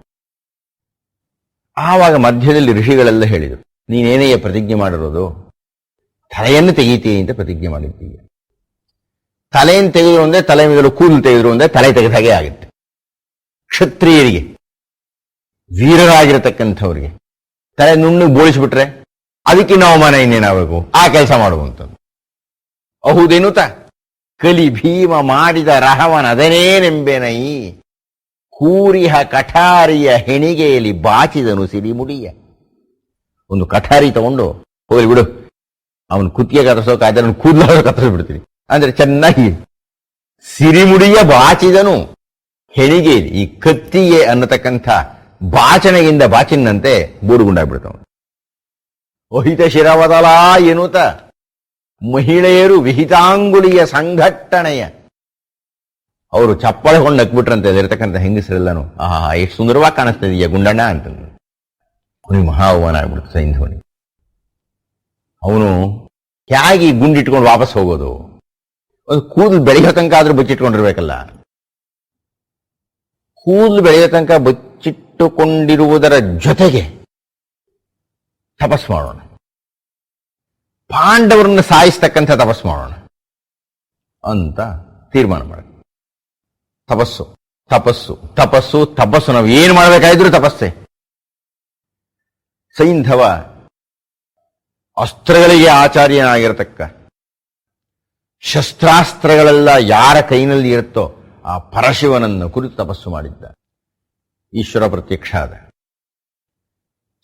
[SPEAKER 1] ಆವಾಗ ಮಧ್ಯದಲ್ಲಿ ಋಷಿಗಳೆಲ್ಲ ಹೇಳಿದರು, ನೀನೇನೆಯ ಪ್ರತಿಜ್ಞೆ ಮಾಡಿರೋದು, ತಲೆಯನ್ನು ತೆಗೀತೀನಿ ಅಂತ ಪ್ರತಿಜ್ಞೆ ಮಾಡಿದ್ದೀಯ. ತಲೆಯನ್ನು ತೆಗೆದ್ರು ಒಂದೇ, ತಲೆ ಮೇಲೆ ಕೂದಲು ತೆಗೆದ್ರು ಒಂದೇ, ತಲೆ ತೆಗೆದ ಹಾಗೆ ಆಗುತ್ತೆ. ಕ್ಷತ್ರಿಯರಿಗೆ, ವೀರರಾಗಿರತಕ್ಕಂಥವ್ರಿಗೆ ತಲೆ ನುಣ್ಣಗೆ ಬೋಳಿಸ್ಬಿಟ್ರೆ ಅದಕ್ಕಿನ್ನ ಅವಮಾನ ಇನ್ನೇನಾಗಬೇಕು, ಆ ಕೆಲಸ ಮಾಡುವಂತ. ಅಹುದೆನುತ ಕಲಿ ಭೀಮ ಮಾಡಿದ ರಹವನದನೇನೆಂಬೆನೈ, ಕೂರಿಹ ಕಠಾರಿಯ ಹೆಣಿಗೆಯಲ್ಲಿ ಬಾಚಿದನು ಸಿರಿಮುಡಿಯ. ಒಂದು ಕಠಾರಿ ತಗೊಂಡು ಹೋಗ್ಲಿ ಬಿಡು, ಅವನು ಕುತ್ತಿಗೆ ಕತ್ತರಿಸೋಕೆ ಅದನ್ನು ಕೂದಲಾದ್ರೂ ಕತ್ತರಿಸಿ ಬಿಡ್ತೀನಿ ಅಂದ್ರೆ ಚೆನ್ನಾಗಿ ಸಿರಿಮುಡಿಯ ಬಾಚಿದನು ಹೆಣಿಗೆಯಲ್ಲಿ. ಈ ಕತ್ತಿಗೆ ಅನ್ನತಕ್ಕಂಥ ಬಾಚನೆಗಿಂದ ಬಾಚಿನಂತೆ ಬೂಡುಗುಂಡಾಗ್ಬಿಡ್ತಾವ. ಒಹಿತ ಶಿರವದಲ ಎನ್ನುತ್ತ ಮಹಿಳೆಯರು ವಿಹಿತಾಂಗುಲಿಯ ಸಂಘಟನೆಯ, ಅವರು ಚಪ್ಪಳೆ ಕೊಂಡು ನಕ್ಬಿಟ್ರಂತೆ ಅದಿರತಕ್ಕಂಥ ಹೆಂಗಸರೆಲ್ಲನು, ಎಷ್ಟು ಸುಂದರವಾಗಿ ಕಾಣಿಸ್ತಾ ಇದೆಯಾ ಗುಂಡಣ್ಣ ಅಂತಂದು. ಅವನಿಗೆ ಮಹಾ ಅವಮಾನ ಆಗ್ಬಿಡ್ತು ಸೈಂಧವನಿಗೆ. ಅವನು ಹೇಗೆ ಗುಂಡಿಟ್ಕೊಂಡು ವಾಪಸ್ ಹೋಗೋದು, ಒಂದು ಕೂದಲು ಬೆಳೆಯೋ ತನಕ ಆದ್ರೂ ಬಚ್ಚಿಟ್ಕೊಂಡಿರ್ಬೇಕಲ್ಲ. ಕೂದಲು ಬೆಳೆಯೋ ತನಕ ಬಚ್ಚಿಟ್ಟುಕೊಂಡಿರುವುದರ ಜೊತೆಗೆ ತಪಸ್ ಮಾಡೋಣ, ಪಾಂಡವರನ್ನು ಸಾಯಿಸ್ತಕ್ಕಂಥ ತಪಸ್ ಮಾಡೋಣ ಅಂತ ತೀರ್ಮಾನ ಮಾಡಿ. ತಪಸ್ಸು ತಪಸ್ಸು ತಪಸ್ಸು ತಪಸ್ಸು, ನಾವು ಏನು ಮಾಡಬೇಕಾದ್ರೂ ತಪಸ್ಸೆ. ಸೈಂಧವ ಅಸ್ತ್ರಗಳಿಗೆ ಆಚಾರ್ಯನಾಗಿರತಕ್ಕ, ಶಸ್ತ್ರಾಸ್ತ್ರಗಳೆಲ್ಲ ಯಾರ ಕೈನಲ್ಲಿ ಇರುತ್ತೋ ಆ ಪರಶಿವನನ್ನು ಕುರಿತು ತಪಸ್ಸು ಮಾಡಿದ್ದ. ಈಶ್ವರ ಪ್ರತ್ಯಕ್ಷ ಆದ.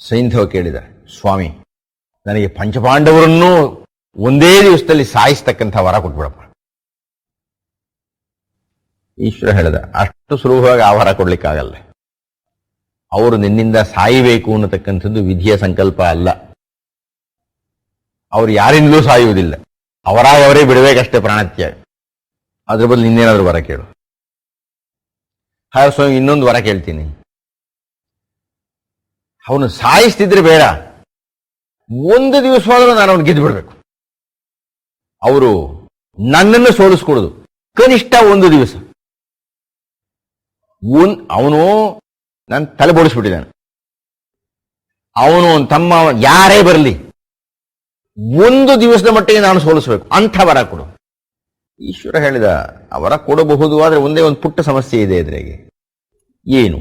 [SPEAKER 1] ಸೈಂಧವ ಕೇಳಿದ, ಸ್ವಾಮಿ ನನಗೆ ಪಂಚಪಾಂಡವರನ್ನೂ ಒಂದೇ ದಿವಸದಲ್ಲಿ ಸಾಯಿಸ್ತಕ್ಕಂಥ ವರ ಕೊಟ್ಬಿಡಪ್ಪ. ಈಶ್ವರ ಹೇಳಿದ, ಅಷ್ಟು ಸುಲಭವಾಗಿ ಆ ವರ ಕೊಡ್ಲಿಕ್ಕಾಗಲ್ಲ. ಅವರು ನಿನ್ನಿಂದ ಸಾಯಬೇಕು ಅನ್ನತಕ್ಕಂಥದ್ದು ವಿಧಿಯ ಸಂಕಲ್ಪ ಅಲ್ಲ. ಅವರು ಯಾರಿಂದಲೂ ಸಾಯುವುದಿಲ್ಲ, ಅವರೇ ಬಿಡಬೇಕಷ್ಟೇ ಪ್ರಾಣತ್ಯಾಗ. ಅದ್ರ ಬದಲು ಇನ್ನೇನಾದ್ರೂ ವರ ಕೇಳು. ಹಾಗೆ ಸ್ವಾಮಿ ಇನ್ನೊಂದು ವರ ಕೇಳ್ತೀನಿ, ಅವನು ಸಾಯಿಸ್ತಿದ್ರೆ ಬೇಡ, ಒಂದು ದಿವಸವಾದರೂ ನಾನು ಅವನು ಗೆದ್ದು ಬಿಡ್ಬೇಕು. ಅವರು ನನ್ನನ್ನು ಸೋಲಿಸ್ಕೊಡುದು ಕನಿಷ್ಠ ಒಂದು ದಿವಸ. ಅವನು ನನ್ನ ತಲೆ ಬೋಡಿಸ್ಬಿಟ್ಟಿದ್ದಾನೆ, ಅವನು ತಮ್ಮ ಯಾರೇ ಬರಲಿ ಒಂದು ದಿವಸದ ಮಟ್ಟಿಗೆ ನಾನು ಸೋಲಿಸಬೇಕು, ಅಂಥ ವರ ಕೊಡು. ಈಶ್ವರ ಹೇಳಿದ, ಆ ವರ ಕೊಡಬಹುದು, ಆದರೆ ಒಂದೇ ಒಂದು ಪುಟ್ಟ ಸಮಸ್ಯೆ ಇದೆ ಎದುರಿಗೆ. ಏನು?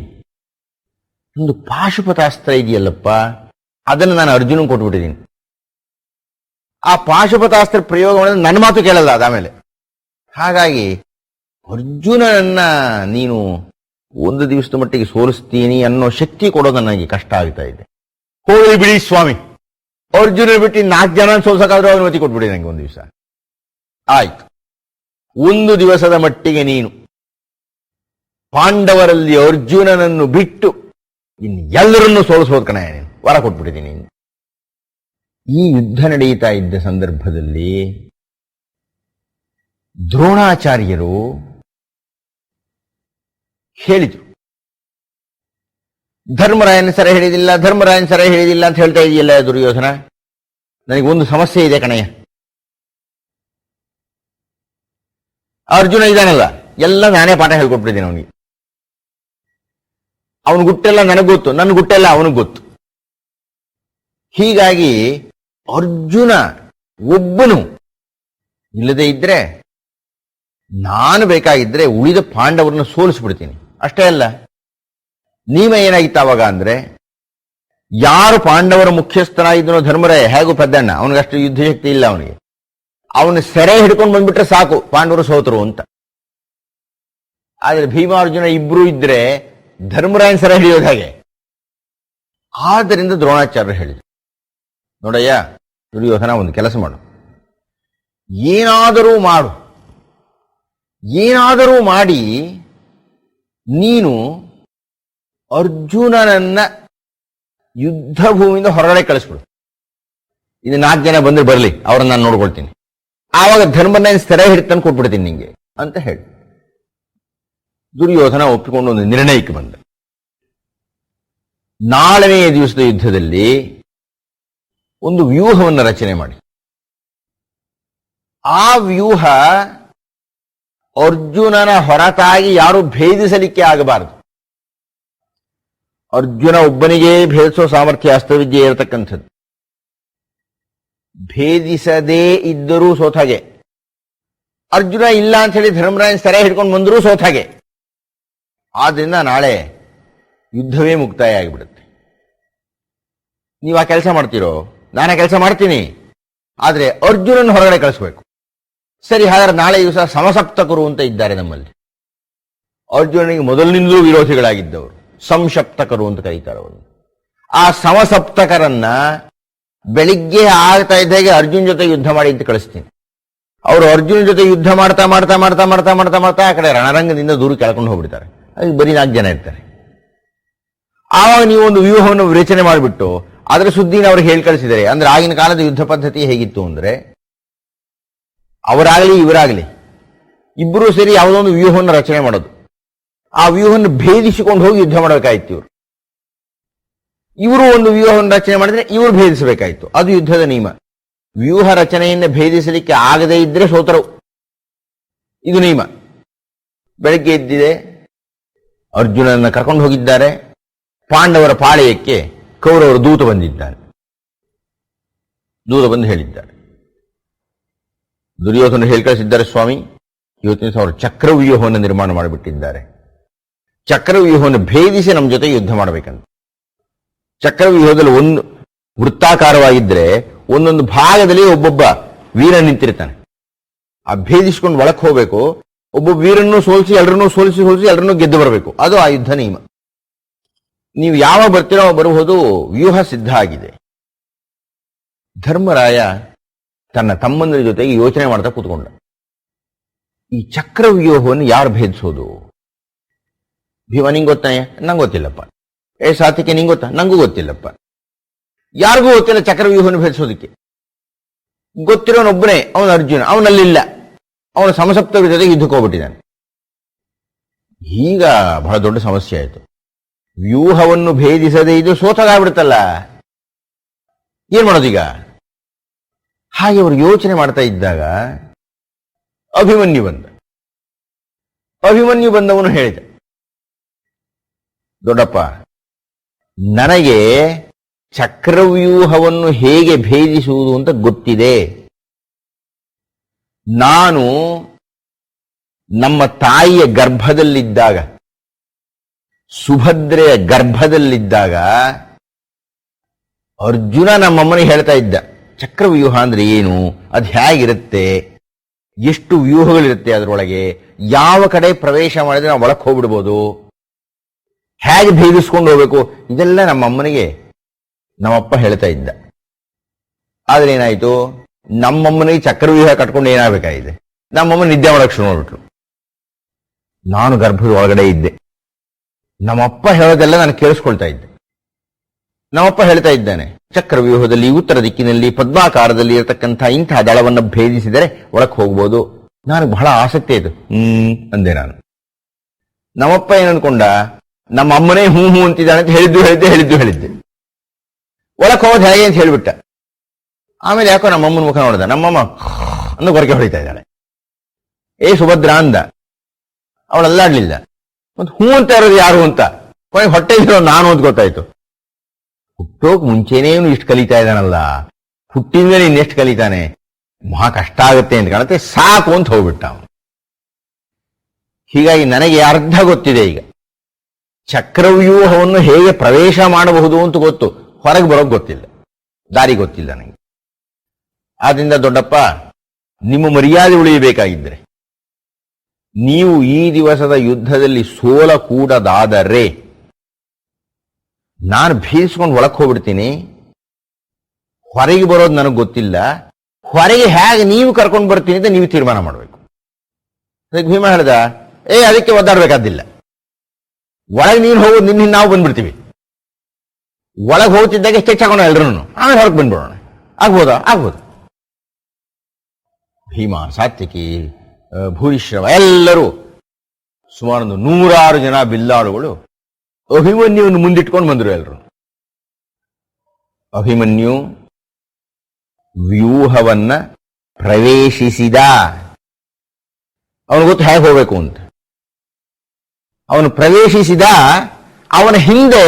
[SPEAKER 1] ಒಂದು ಪಾಶುಪತಾಸ್ತ್ರ ಇದೆಯಲ್ಲಪ್ಪ, ಅದನ್ನು ನಾನು ಅರ್ಜುನ ಕೊಟ್ಬಿಟ್ಟಿದ್ದೀನಿ. ಆ ಪಾಶುಪತಾಸ್ತ್ರ ಪ್ರಯೋಗ ಮಾಡಿದ್ರೆ ನನ್ನ ಮಾತು ಕೇಳಲ್ಲ ಅದಾಮೇಲೆ. ಹಾಗಾಗಿ ಅರ್ಜುನನನ್ನ ನೀನು ಒಂದು ದಿವಸದ ಮಟ್ಟಿಗೆ ಸೋಲಿಸ್ತೀನಿ ಅನ್ನೋ ಶಕ್ತಿ ಕೊಡೋದು ನನಗೆ ಕಷ್ಟ ಆಗ್ತಾ ಇದೆ. ಹೋಗಲಿ ಬಿಡಿ ಸ್ವಾಮಿ, ಅರ್ಜುನ ಬಿಟ್ಟು 4 ಜನ ಸೋಲ್ಸಕ್ಕಾದ್ರೂ ಅನುಮತಿ ಕೊಟ್ಬಿಡಿ ನನಗೆ ಒಂದು ದಿವಸ. ಆಯ್ತು, ಒಂದು ದಿವಸದ ಮಟ್ಟಿಗೆ ನೀನು ಪಾಂಡವರಲ್ಲಿ ಅರ್ಜುನನನ್ನು ಬಿಟ್ಟು ಇನ್ನು ಎಲ್ಲರನ್ನೂ ಸೋಲಿಸೋದು ಕಣ, ನೀನು ವರ ಕೊಟ್ಬಿಟ್ಟಿದ್ದೀನಿ. ಈ ಯುದ್ಧ ನಡೆಯುತ್ತಾ ಇದ್ದ ಸಂದರ್ಭದಲ್ಲಿ ದ್ರೋಣಾಚಾರ್ಯರು ಹೇಳಿದ್ರು, ಧರ್ಮರಾಯನ ಸರ ಹೇಳಿದಿಲ್ಲ, ಧರ್ಮರಾಯನ ಸರ ಹೇಳಿದಿಲ್ಲ ಅಂತ ಹೇಳ್ತಾ ಇದೆಯಲ್ಲ ದುರ್ಯೋಧನ, ನನಗೆ ಒಂದು ಸಮಸ್ಯೆ ಇದೆ ಕಣಯ್ಯ. ಅರ್ಜುನ ಇದಾನಲ್ಲ, ಎಲ್ಲ ನಾನೇ ಪಾಠ ಹೇಳ್ಕೊಟ್ಬಿಟ್ಟಿದ್ದೀನಿ ಅವನಿಗೆ. ಅವನ ಗುಟ್ಟೆಲ್ಲ ನನಗೆ ಗೊತ್ತು, ನನ್ನ ಗುಟ್ಟೆಲ್ಲ ಅವನಿಗೆ ಗೊತ್ತು. ಹೀಗಾಗಿ ಅರ್ಜುನ ಒಬ್ಬನು ಇಲ್ಲದೆ ಇದ್ರೆ ನಾನು ಬೇಕಾಗಿದ್ರೆ ಉಳಿದ ಪಾಂಡವರನ್ನು ಸೋಲಿಸ್ಬಿಡ್ತೀನಿ. ಅಷ್ಟೇ ಅಲ್ಲ, ನಿಯಮ ಏನಾಗಿತ್ತು ಅವಾಗ ಅಂದ್ರೆ, ಯಾರು ಪಾಂಡವರ ಮುಖ್ಯಸ್ಥನಾಗಿದ್ದನೋ ಧರ್ಮರಾಯ, ಹೇಗೂ ಪೆದ್ದಣ್ಣ, ಅವನಿಗಷ್ಟು ಯುದ್ಧ ಶಕ್ತಿ ಇಲ್ಲ ಅವನಿಗೆ, ಅವನ ಸೆರೆ ಹಿಡ್ಕೊಂಡು ಬಂದ್ಬಿಟ್ರೆ ಸಾಕು ಪಾಂಡವರು ಸೋತರು ಅಂತ. ಆದ್ರೆ ಭೀಮಾರ್ಜುನ ಇಬ್ರು ಇದ್ರೆ ಧರ್ಮರಾಯನ ಸೆರೆ ಹಿಡಿಯೋದು ಹಾಗೆ. ಆದ್ದರಿಂದ ದ್ರೋಣಾಚಾರ್ಯರು ಹೇಳಿದ್ರು, ನೋಡಯ್ಯ ದುರ್ಯೋಧನ, ಒಂದು ಕೆಲಸ ಮಾಡು, ಏನಾದರೂ ಮಾಡು, ಏನಾದರೂ ಮಾಡಿ ನೀನು ಅರ್ಜುನನನ್ನ ಯುದ್ಧ ಭೂಮಿಯಿಂದ ಹೊರಗಡೆ ಕಳಿಸ್ಬಿಡು. ಇದು 4 ಜನ ಬಂದ್ರೆ ಬರಲಿ, ಅವ್ರನ್ನ ನಾನು ನೋಡ್ಕೊಳ್ತೀನಿ, ಆವಾಗ ಧರ್ಮರಾಯನ ಸೆರೆ ಹಿಡ್ತಾನೆ ಕೊಟ್ಬಿಡ್ತೀನಿ ನಿಂಗೆ ಅಂತ ಹೇಳಿ. ದುರ್ಯೋಧನ ಒಪ್ಪಿಕೊಂಡು ಒಂದು ನಿರ್ಣಯಕ್ಕೆ ಬಂದ. ನಾಳನೆಯ ದಿವಸದ ಯುದ್ಧದಲ್ಲಿ ಒಂದು ವ್ಯೂಹವನ್ನು ರಚನೆ ಮಾಡಿ, ಆ ವ್ಯೂಹ ಅರ್ಜುನನ ಹೊರತಾಗಿ ಯಾರು ಭೇದಿಸಲಿಕ್ಕೆ ಆಗಬಾರದು. ಅರ್ಜುನ ಒಬ್ಬನಿಗೆ ಭೇದಿಸೋ ಸಾಮರ್ಥ್ಯ ಅಸ್ತ್ರವಿದ್ಯೆ ಇರತಕ್ಕಂಥದ್ದು. ಭೇದಿಸದೇ ಇದ್ದರೂ ಸೋತಾಗೆ, ಅರ್ಜುನ ಇಲ್ಲ ಅಂತ ಹೇಳಿ ಧರ್ಮರಾಯನ ಸೆರೆ ಹಿಡ್ಕೊಂಡು ಬಂದರೂ ಸೋತಾಗೆ. ಆದ್ರಿಂದ ನಾಳೆ ಯುದ್ಧವೇ ಮುಕ್ತಾಯ ಆಗಿಬಿಡುತ್ತೆ. ನೀವು ಆ ಕೆಲಸ ಮಾಡ್ತೀರೋ? ನಾನೇ ಕೆಲಸ ಮಾಡ್ತೀನಿ, ಆದ್ರೆ ಅರ್ಜುನನ ಹೊರಗಡೆ ಕಳಿಸ್ಬೇಕು. ಸರಿ, ಹಾಗಾದ್ರೆ ನಾಳೆ ದಿವಸ ಸಮಸಪ್ತಕರು ಅಂತ ಇದ್ದಾರೆ ನಮ್ಮಲ್ಲಿ. ಅರ್ಜುನನಿಗೆ ಮೊದಲಿನಿಂದಲೂ ವಿರೋಧಿಗಳಾಗಿದ್ದವರು ಸಂಸಪ್ತಕರು ಅಂತ ಕರೀತಾರೆ ಅವರು. ಆ ಸಮಸಪ್ತಕರನ್ನ ಬೆಳಿಗ್ಗೆ ಆಗ್ತಾ ಇದ್ದಾಗೆ ಅರ್ಜುನ್ ಜೊತೆ ಯುದ್ಧ ಮಾಡಿ ಅಂತ ಕಳಿಸ್ತೀನಿ. ಅವರು ಅರ್ಜುನ್ ಜೊತೆ ಯುದ್ಧ ಮಾಡ್ತಾ ಮಾಡ್ತಾ ಮಾಡ್ತಾ ಮಾಡ್ತಾ ಮಾಡ್ತಾ ಮಾಡ್ತಾ ಆ ಕಡೆ ರಣರಂಗದಿಂದ ದೂರ ಕೆಳ್ಕೊಂಡು ಹೋಗ್ಬಿಡ್ತಾರೆ. ಅಲ್ಲಿ ಬರೀ 4 ಜನ ಇರ್ತಾರೆ. ಆವಾಗ ನೀವು ಒಂದು ವ್ಯೂಹವನ್ನು ರಚನೆ ಮಾಡಿಬಿಟ್ಟು ಅದರ ಸುದ್ದಿನ ಅವ್ರಿಗೆ ಹೇಳಿ ಕಳಿಸಿದರೆ, ಅಂದ್ರೆ ಆಗಿನ ಕಾಲದ ಯುದ್ಧ ಪದ್ಧತಿ ಹೇಗಿತ್ತು ಅಂದ್ರೆ, ಅವರಾಗಲಿ ಇವರಾಗಲಿ ಇಬ್ಬರೂ ಸೇರಿ ಯಾವುದೋ ಒಂದು ವ್ಯೂಹವನ್ನು ರಚನೆ ಮಾಡೋದು. ಆ ವ್ಯೂಹವನ್ನು ಭೇದಿಸಿಕೊಂಡು ಹೋಗಿ ಯುದ್ಧ ಮಾಡಬೇಕಾಯ್ತು. ಇವರು ಒಂದು ವ್ಯೂಹವನ್ನು ರಚನೆ ಮಾಡಿದ್ರೆ ಇವರು ಭೇದಿಸಬೇಕಾಯ್ತು. ಅದು ಯುದ್ಧದ ನಿಯಮ. ವ್ಯೂಹ ರಚನೆಯಿಂದ ಭೇದಿಸಲಿಕ್ಕೆ ಆಗದೇ ಇದ್ರೆ ಸೋತರು, ಇದು ನಿಯಮ. ಬೆಳಗ್ಗೆ ಎದ್ದಿದೆ, ಅರ್ಜುನನ್ನ ಕರ್ಕೊಂಡು ಹೋಗಿದ್ದಾರೆ. ಪಾಂಡವರ ಪಾಳೆಯಕ್ಕೆ ಕೌರವರ ದೂತ ಬಂದಿದ್ದಾನೆ. ದೂತ ಬಂದು ಹೇಳಿದ್ದಾರೆ, ದುರ್ಯೋಧನ ಹೇಳಿ ಕಳಿಸಿದ್ದಾರೆ, ಸ್ವಾಮಿ ಇವತ್ತಿನ ದಿವಸ ಅವರು ಚಕ್ರವ್ಯೂಹವನ್ನು ನಿರ್ಮಾಣ ಮಾಡಿಬಿಟ್ಟಿದ್ದಾರೆ. ಚಕ್ರವ್ಯೂಹವನ್ನು ಭೇದಿಸಿ ನಮ್ಮ ಜೊತೆ ಯುದ್ಧ ಮಾಡಬೇಕಂತ. ಚಕ್ರವ್ಯೂಹದಲ್ಲಿ ಒಂದು ವೃತ್ತಾಕಾರವಾಗಿದ್ರೆ ಒಂದೊಂದು ಭಾಗದಲ್ಲಿ ಒಬ್ಬೊಬ್ಬ ವೀರ ನಿಂತಿರ್ತಾನೆ. ಆ ಭೇದಿಸ್ಕೊಂಡು ಒಳಕ್ಕೆ ಹೋಗಬೇಕು. ಒಬ್ಬ ವೀರನ್ನು ಸೋಲಿಸಿ ಎಲ್ಲರನ್ನೂ ಸೋಲಿಸಿ ಎಲ್ಲರನ್ನೂ ಗೆದ್ದು ಬರಬೇಕು. ಅದು ಆ ಯುದ್ಧ ನಿಯಮ. ನೀವು ಯಾವಾಗ ಬರ್ತೀರೋ ಬರುವುದು ವ್ಯೂಹ ಸಿದ್ಧ ಆಗಿದೆ. ಧರ್ಮರಾಯ ತನ್ನ ತಮ್ಮಂದಿರ ಜೊತೆಗೆ ಯೋಚನೆ ಮಾಡ್ತಾ ಕೂತ್ಕೊಂಡ, ಈ ಚಕ್ರವ್ಯೂಹವನ್ನು ಯಾರು ಭೇದಿಸೋದು? ಭೀಮ, ನಿಂಗೆ ಗೊತ್ತಾಯ? ನಂಗೆ ಗೊತ್ತಿಲ್ಲಪ್ಪ. ಸಾತ್ವಿಕೆ, ನಿಂಗೆ ಗೊತ್ತಾ? ನಂಗೂ ಗೊತ್ತಿಲ್ಲಪ್ಪ. ಯಾರಿಗೂ ಗೊತ್ತಿಲ್ಲ ಚಕ್ರವ್ಯೂಹವನ್ನು ಭೇದಿಸೋದಕ್ಕೆ. ಗೊತ್ತಿರೋನೊಬ್ಬನೇ, ಅವನು ಅರ್ಜುನ. ಅವನಲ್ಲಿಲ್ಲ, ಅವನು ಸಮಸಪ್ತರ ಜೊತೆಗೆ ಯುದ್ಧಕ್ಕೆ ಹೋಗ್ಬಿಟ್ಟಿದ್ದಾನೆ. ಈಗ ಬಹಳ ದೊಡ್ಡ ಸಮಸ್ಯೆ ಆಯಿತು. ವ್ಯೂಹವನ್ನು ಭೇದಿಸದೆ ಇದು ಸೋತಾಗ್ಬಿಡುತ್ತಲ್ಲ, ಏನ್ ಮಾಡೋದೀಗ? ಹಾಗೆ ಅವರು ಯೋಚನೆ ಮಾಡ್ತಾ ಇದ್ದಾಗ ಅಭಿಮನ್ಯು ಬಂದ. ಅಭಿಮನ್ಯು ಬಂದವನು ಹೇಳಿದ, ದೊಡ್ಡಪ್ಪ, ನನಗೆ ಚಕ್ರವ್ಯೂಹವನ್ನು ಹೇಗೆ ಭೇದಿಸುವುದು ಅಂತ ಗೊತ್ತಿದೆ. ನಾನು ನಮ್ಮ ತಾಯಿಯ ಗರ್ಭದಲ್ಲಿದ್ದಾಗ, ಸುಭದ್ರೆಯ ಗರ್ಭದಲ್ಲಿದ್ದಾಗ ಅರ್ಜುನ ನಮ್ಮಮ್ಮನಿಗೆ ಹೇಳ್ತಾ ಇದ್ದ, ಚಕ್ರವ್ಯೂಹ ಅಂದ್ರೆ ಏನು, ಅದು ಹೇಗಿರುತ್ತೆ, ಎಷ್ಟು ವ್ಯೂಹಗಳಿರುತ್ತೆ ಅದರೊಳಗೆ, ಯಾವ ಕಡೆ ಪ್ರವೇಶ ಮಾಡಿದ್ರೆ ನಾವು ಒಳಕ್ಕೆ ಹೋಗ್ಬಿಡ್ಬೋದು, ಹೇಗೆ ಭೇದಿಸ್ಕೊಂಡು ಹೋಗ್ಬೇಕು, ಇದೆಲ್ಲ ನಮ್ಮಮ್ಮನಿಗೆ ನಮ್ಮಪ್ಪ ಹೇಳ್ತಾ ಇದ್ದ. ಆದ್ರೆ ಏನಾಯ್ತು, ನಮ್ಮಮ್ಮನಿಗೆ ಚಕ್ರವ್ಯೂಹ ಕಟ್ಕೊಂಡು ಏನಾಗಬೇಕಾಗಿದೆ, ನಮ್ಮಮ್ಮ ನಿದ್ದೆ ಮಾಡಕ್ಕೆ ಶುರು ಮಾಡ್ಬಿಟ್ರು. ನಾನು ಗರ್ಭದ ಒಳಗಡೆ ಇದ್ದೆ. ನಮ್ಮಪ್ಪ ಹೇಳೋದೆಲ್ಲ ನಾನು ಕೇಳಿಸ್ಕೊಳ್ತಾ ಇದ್ದೆ. ನಮ್ಮಪ್ಪ ಹೇಳ್ತಾ ಇದ್ದಾನೆ, ಚಕ್ರವ್ಯೂಹದಲ್ಲಿ ಉತ್ತರ ದಿಕ್ಕಿನಲ್ಲಿ ಪದ್ಮಾಕಾರದಲ್ಲಿ ಇರತಕ್ಕಂಥ ಇಂತಹ ದಳವನ್ನು ಭೇದಿಸಿದರೆ ಒಳಕ್ಕೆ ಹೋಗ್ಬೋದು. ನನಗೆ ಬಹಳ ಆಸಕ್ತಿ ಆಯಿತು. ಅಂದೆ ನಾನು. ನಮ್ಮಪ್ಪ ಏನನ್ಕೊಂಡ, ನಮ್ಮ ಅಮ್ಮನೇ ಹೂ ಹೂ ಅಂತಿದ್ದಾನೆ ಅಂತ ಹೇಳಿದ್ದೆ. ಒಳಕ್ಕೆ ಹೋಗೋದು ಹೇಗೆ ಅಂತ ಹೇಳ್ಬಿಟ್ಟ. ಆಮೇಲೆ ಯಾಕೋ ನಮ್ಮಮ್ಮನ ಮುಖ ನೋಡಿದ. ನಮ್ಮಮ್ಮ ಅಂದು ಹೊರಗೆ ಹೊಡಿತಾ ಇದ್ದಾಳೆ. ಸುಭದ್ರಾ ಅಂದ. ಅವಳಲ್ಲಾಡ್ಲಿಲ್ಲ. ಮತ್ತೆ ಹೂ ಅಂತ ಇರೋದು ಯಾರು ಅಂತ ಕೊನೆಗೆ ಹೊಟ್ಟೆ ಇರೋ ನಾನು ಅಂತ ಗೊತ್ತಾಯ್ತು. ಹುಟ್ಟೋಕ್ ಮುಂಚೆನೇ ಇಷ್ಟು ಕಲಿತಾ ಇದ್ದಾನಲ್ಲ, ಹುಟ್ಟಿದ್ಮೇಲೆ ಇನ್ನೆಷ್ಟು ಕಲಿತಾನೆ, ಮಹಾ ಕಷ್ಟ ಆಗುತ್ತೆ ಅಂತ ಕಾಣುತ್ತೆ, ಸಾಕು ಅಂತ ಹೋಗ್ಬಿಟ್ಟ ಅವನು. ಹೀಗಾಗಿ ನನಗೆ ಅರ್ಧ ಗೊತ್ತಿದೆ ಈಗ. ಚಕ್ರವ್ಯೂಹವನ್ನು ಹೇಗೆ ಪ್ರವೇಶ ಮಾಡಬಹುದು ಅಂತ ಗೊತ್ತು, ಹೊರಗೆ ಬರೋಕ್ ಗೊತ್ತಿಲ್ಲ, ದಾರಿ ಗೊತ್ತಿಲ್ಲ ನನಗೆ. ಆದ್ರಿಂದ ದೊಡ್ಡಪ್ಪ, ನಿಮ್ಮ ಮರ್ಯಾದೆ ಉಳಿಯಬೇಕಾಗಿದ್ದರೆ ನೀವು ಈ ದಿವಸದ ಯುದ್ಧದಲ್ಲಿ ಸೋಲಕೂಡದಾದರೆ ನಾನು ಭೀಸ್ಕೊಂಡು ಒಳಕ್ಕೆ ಹೋಗ್ಬಿಡ್ತೀನಿ. ಹೊರಗೆ ಬರೋದು ನನಗೆ ಗೊತ್ತಿಲ್ಲ, ಹೊರಗೆ ಹೇಗೆ ನೀವು ಕರ್ಕೊಂಡು ಬರ್ತೀನಿ ಅಂತ ನೀವು ತೀರ್ಮಾನ ಮಾಡಬೇಕು. ಅದಕ್ಕೆ ಭೀಮ ಹೇಳ್ದ, ಅದಕ್ಕೆ ಒದ್ದಾಡಬೇಕಾದಿಲ್ಲ, ಒಳಗೆ ನೀನು ಹೋಗೋದು ನಿನ್ನ ನಾವು ಬಂದ್ಬಿಡ್ತೀವಿ. ಒಳಗೆ ಹೋಗ್ತಿದ್ದಾಗ ಸ್ಕೆಚ್ ಹಾಕೋಣ ಎಲ್ರೂ, ಆಮೇಲೆ ಹೊರಗೆ ಬಂದ್ಬಿಡೋಣ. ಆಗ್ಬೋದು. ಭೀಮ, ಸಾತ್ವಿಕಿ, ಭೂರಿಶ್ರವ ಎಲ್ಲರೂ ಸುಮಾರು 100 ಜನ ಬಿಲ್ಲಾಳುಗಳು ಅಭಿಮನ್ಯುವನ್ನು ಮುಂದಿಟ್ಕೊಂಡು ಬಂದರು. ಎಲ್ಲರೂ ಅಭಿಮನ್ಯು ವ್ಯೂಹವನ್ನ ಪ್ರವೇಶಿಸಿದ. ಅವನು ಗೊತ್ತು ಹೇಗೆ ಹೋಗಬೇಕು ಅಂತ. ಅವನು ಪ್ರವೇಶಿಸಿದ. ಅವನ ಹಿಂದೆ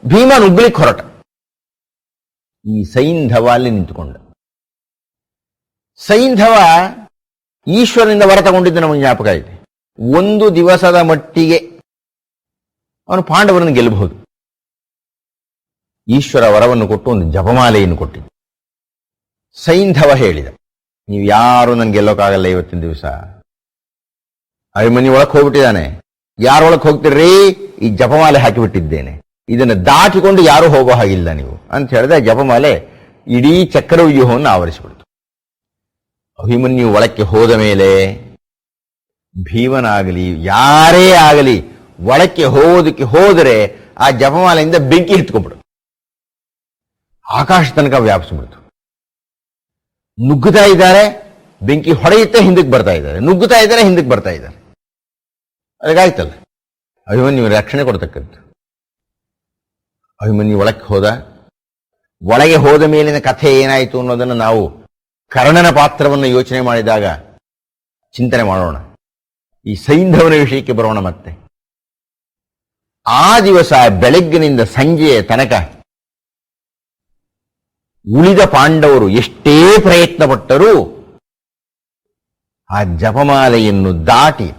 [SPEAKER 1] ಭೀಮ ನುಗ್ಗಲಿಕ್ಕೆ ಹೊರಟ. ಈ ಸೈಂಧವ ಅಲ್ಲಿ ನಿಂತುಕೊಂಡ. ಸೈಂಧವ ಈಶ್ವರನಿಂದ ವರ ತಗೊಂಡಿದ್ದು ನಮಗೆ ಜ್ಞಾಪಕ ಇದೆ. ಒಂದು ದಿವಸದ ಮಟ್ಟಿಗೆ ಅವನು ಪಾಂಡವರನ್ನು ಗೆಲ್ಲಬಹುದು. ಈಶ್ವರ ವರವನ್ನು ಕೊಟ್ಟು ಒಂದು ಜಪಮಾಲೆಯನ್ನು ಕೊಟ್ಟಿದ್ದ. ಸೈಂಧವ ಹೇಳಿದ, ನೀವು ಯಾರು ನನ್ಗೆ ಗೆಲ್ಲೋಕ್ಕಾಗಲ್ಲ ಇವತ್ತಿನ ದಿವಸ. ಅಭಿಮನ್ಯು ಒಳಕ್ಕೆ ಹೋಗ್ಬಿಟ್ಟಿದ್ದಾನೆ. ಯಾರೊಳಕ್ಕೆ ಹೋಗ್ತಿರ್ರಿ, ಈ ಜಪಮಾಲೆ ಹಾಕಿಬಿಟ್ಟಿದ್ದೇನೆ, ಇದನ್ನು ದಾಟಿಕೊಂಡು ಯಾರು ಹೋಗೋ ಹಾಗಿಲ್ಲ ನೀವು ಅಂತ ಹೇಳಿದ. ಜಪಮಾಲೆ ಇಡೀ ಚಕ್ರವ್ಯೂಹವನ್ನು ಆವರಿಸಿಬಿಡ್ತು. ಅಭಿಮನ್ಯು ಒಳಕ್ಕೆ ಹೋದ ಮೇಲೆ ಭೀಮನಾಗಲಿ ಯಾರೇ ಆಗಲಿ ಒಳಕ್ಕೆ ಹೋಗೋದಕ್ಕೆ ಹೋದರೆ ಆ ಜಪಮಾಲೆಯಿಂದ ಬೆಂಕಿ ಹಿಡ್ಕೊಂಡ್ಬಿಡು, ಆಕಾಶ ತನಕ ವ್ಯಾಪಿಸ್ಬಿಡ್ತು. ನುಗ್ಗುತ್ತಾ ಇದ್ದಾರೆ, ಬೆಂಕಿ ಹೊಡೆಯುತ್ತೆ, ಹಿಂದಕ್ಕೆ ಬರ್ತಾ ಇದ್ದಾರೆ, ನುಗ್ಗುತ್ತಾ ಇದ್ದಾರೆ, ಹಿಂದಕ್ಕೆ ಬರ್ತಾ ಇದ್ದಾರೆ. ಅದಕ್ಕಾಯ್ತಲ್ಲ ಅಭಿಮನ್ಯು ರಕ್ಷಣೆ ಕೊಡ್ತಕ್ಕಂಥ. ಅಭಿಮನ್ಯು ಒಳಕ್ಕೆ ಹೋದ. ಒಳಗೆ ಹೋದ ಮೇಲಿನ ಕಥೆ ಏನಾಯಿತು ಅನ್ನೋದನ್ನು ನಾವು ಕರ್ಣನ ಪಾತ್ರವನ್ನು ಯೋಚನೆ ಮಾಡಿದಾಗ ಚಿಂತನೆ ಮಾಡೋಣ. ಈ ಸೈಂಧವನ ವಿಷಯಕ್ಕೆ ಬರೋಣ ಮತ್ತೆ. ಆ ದಿವಸ ಬೆಳಗ್ಗಿನಿಂದ ಸಂಜೆಯ ತನಕ ಉಳಿದ ಪಾಂಡವರು ಎಷ್ಟೇ ಪ್ರಯತ್ನ ಪಟ್ಟರೂ ಆ ಜಪಮಾಲೆಯನ್ನು ದಾಟಿ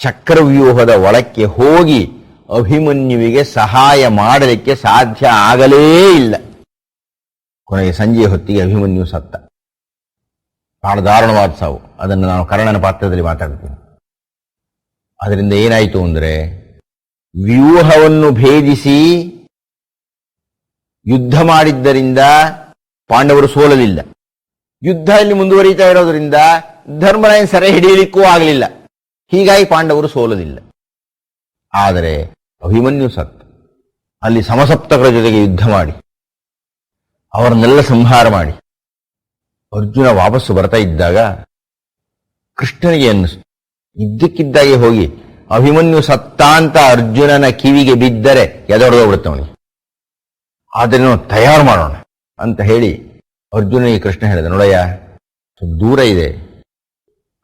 [SPEAKER 1] ಚಕ್ರವ್ಯೂಹದ ಒಳಕ್ಕೆ ಹೋಗಿ ಅಭಿಮನ್ಯುವಿಗೆ ಸಹಾಯ ಮಾಡಲಿಕ್ಕೆ ಸಾಧ್ಯ ಆಗಲೇ ಇಲ್ಲ. ಕೊನೆಗೆ ಸಂಜೆಯ ಹೊತ್ತಿಗೆ ಅಭಿಮನ್ಯು ಸತ್ತ. ಬಹಳ ದಾರುಣವಾದ ಸಾವು. ಅದನ್ನು ನಾನು ಕರ್ಣನ ಪಾತ್ರದಲ್ಲಿ ಮಾತಾಡ್ತೀನಿ. ಅದರಿಂದ ಏನಾಯಿತು ಅಂದರೆ, ವ್ಯೂಹವನ್ನು ಭೇದಿಸಿ ಯುದ್ಧ ಮಾಡಿದ್ದರಿಂದ ಪಾಂಡವರು ಸೋಲಲಿಲ್ಲ. ಯುದ್ಧ ಇಲ್ಲಿ ಮುಂದುವರಿತಾ ಇರೋದ್ರಿಂದ ಧರ್ಮರಾಯನ ಸೆರೆ ಹಿಡಿಯಲಿಕ್ಕೂ ಆಗಲಿಲ್ಲ. ಹೀಗಾಗಿ ಪಾಂಡವರು ಸೋಲಲಿಲ್ಲ. ಆದರೆ ಅಭಿಮನ್ಯು ಸತ್ತ. ಅಲ್ಲಿ ಸಮಸಪ್ತಕರ ಜೊತೆಗೆ ಯುದ್ಧ ಮಾಡಿ ಅವರನ್ನೆಲ್ಲ ಸಂಹಾರ ಮಾಡಿ ಅರ್ಜುನ ವಾಪಸ್ಸು ಬರ್ತಾ ಇದ್ದಾಗ ಕೃಷ್ಣನಿಗೆ ಅನ್ನಿಸ್ತು, ಇದ್ದಕ್ಕಿದ್ದಾಗೆ ಹೋಗಿ ಅಭಿಮನ್ಯು ಸತ್ತ ಅಂತ ಅರ್ಜುನನ ಕಿವಿಗೆ ಬಿದ್ದರೆ ಎದೊಡೆದೋಗ್ಬಿಡುತ್ತವನಿಗೆ. ಆದರೆ ತಯಾರು ಮಾಡೋಣ ಅಂತ ಹೇಳಿ ಅರ್ಜುನಿಗೆ ಕೃಷ್ಣ ಹೇಳಿದ, ನೋಡಯ್ಯ, ಸ್ವಲ್ಪ ದೂರ ಇದೆ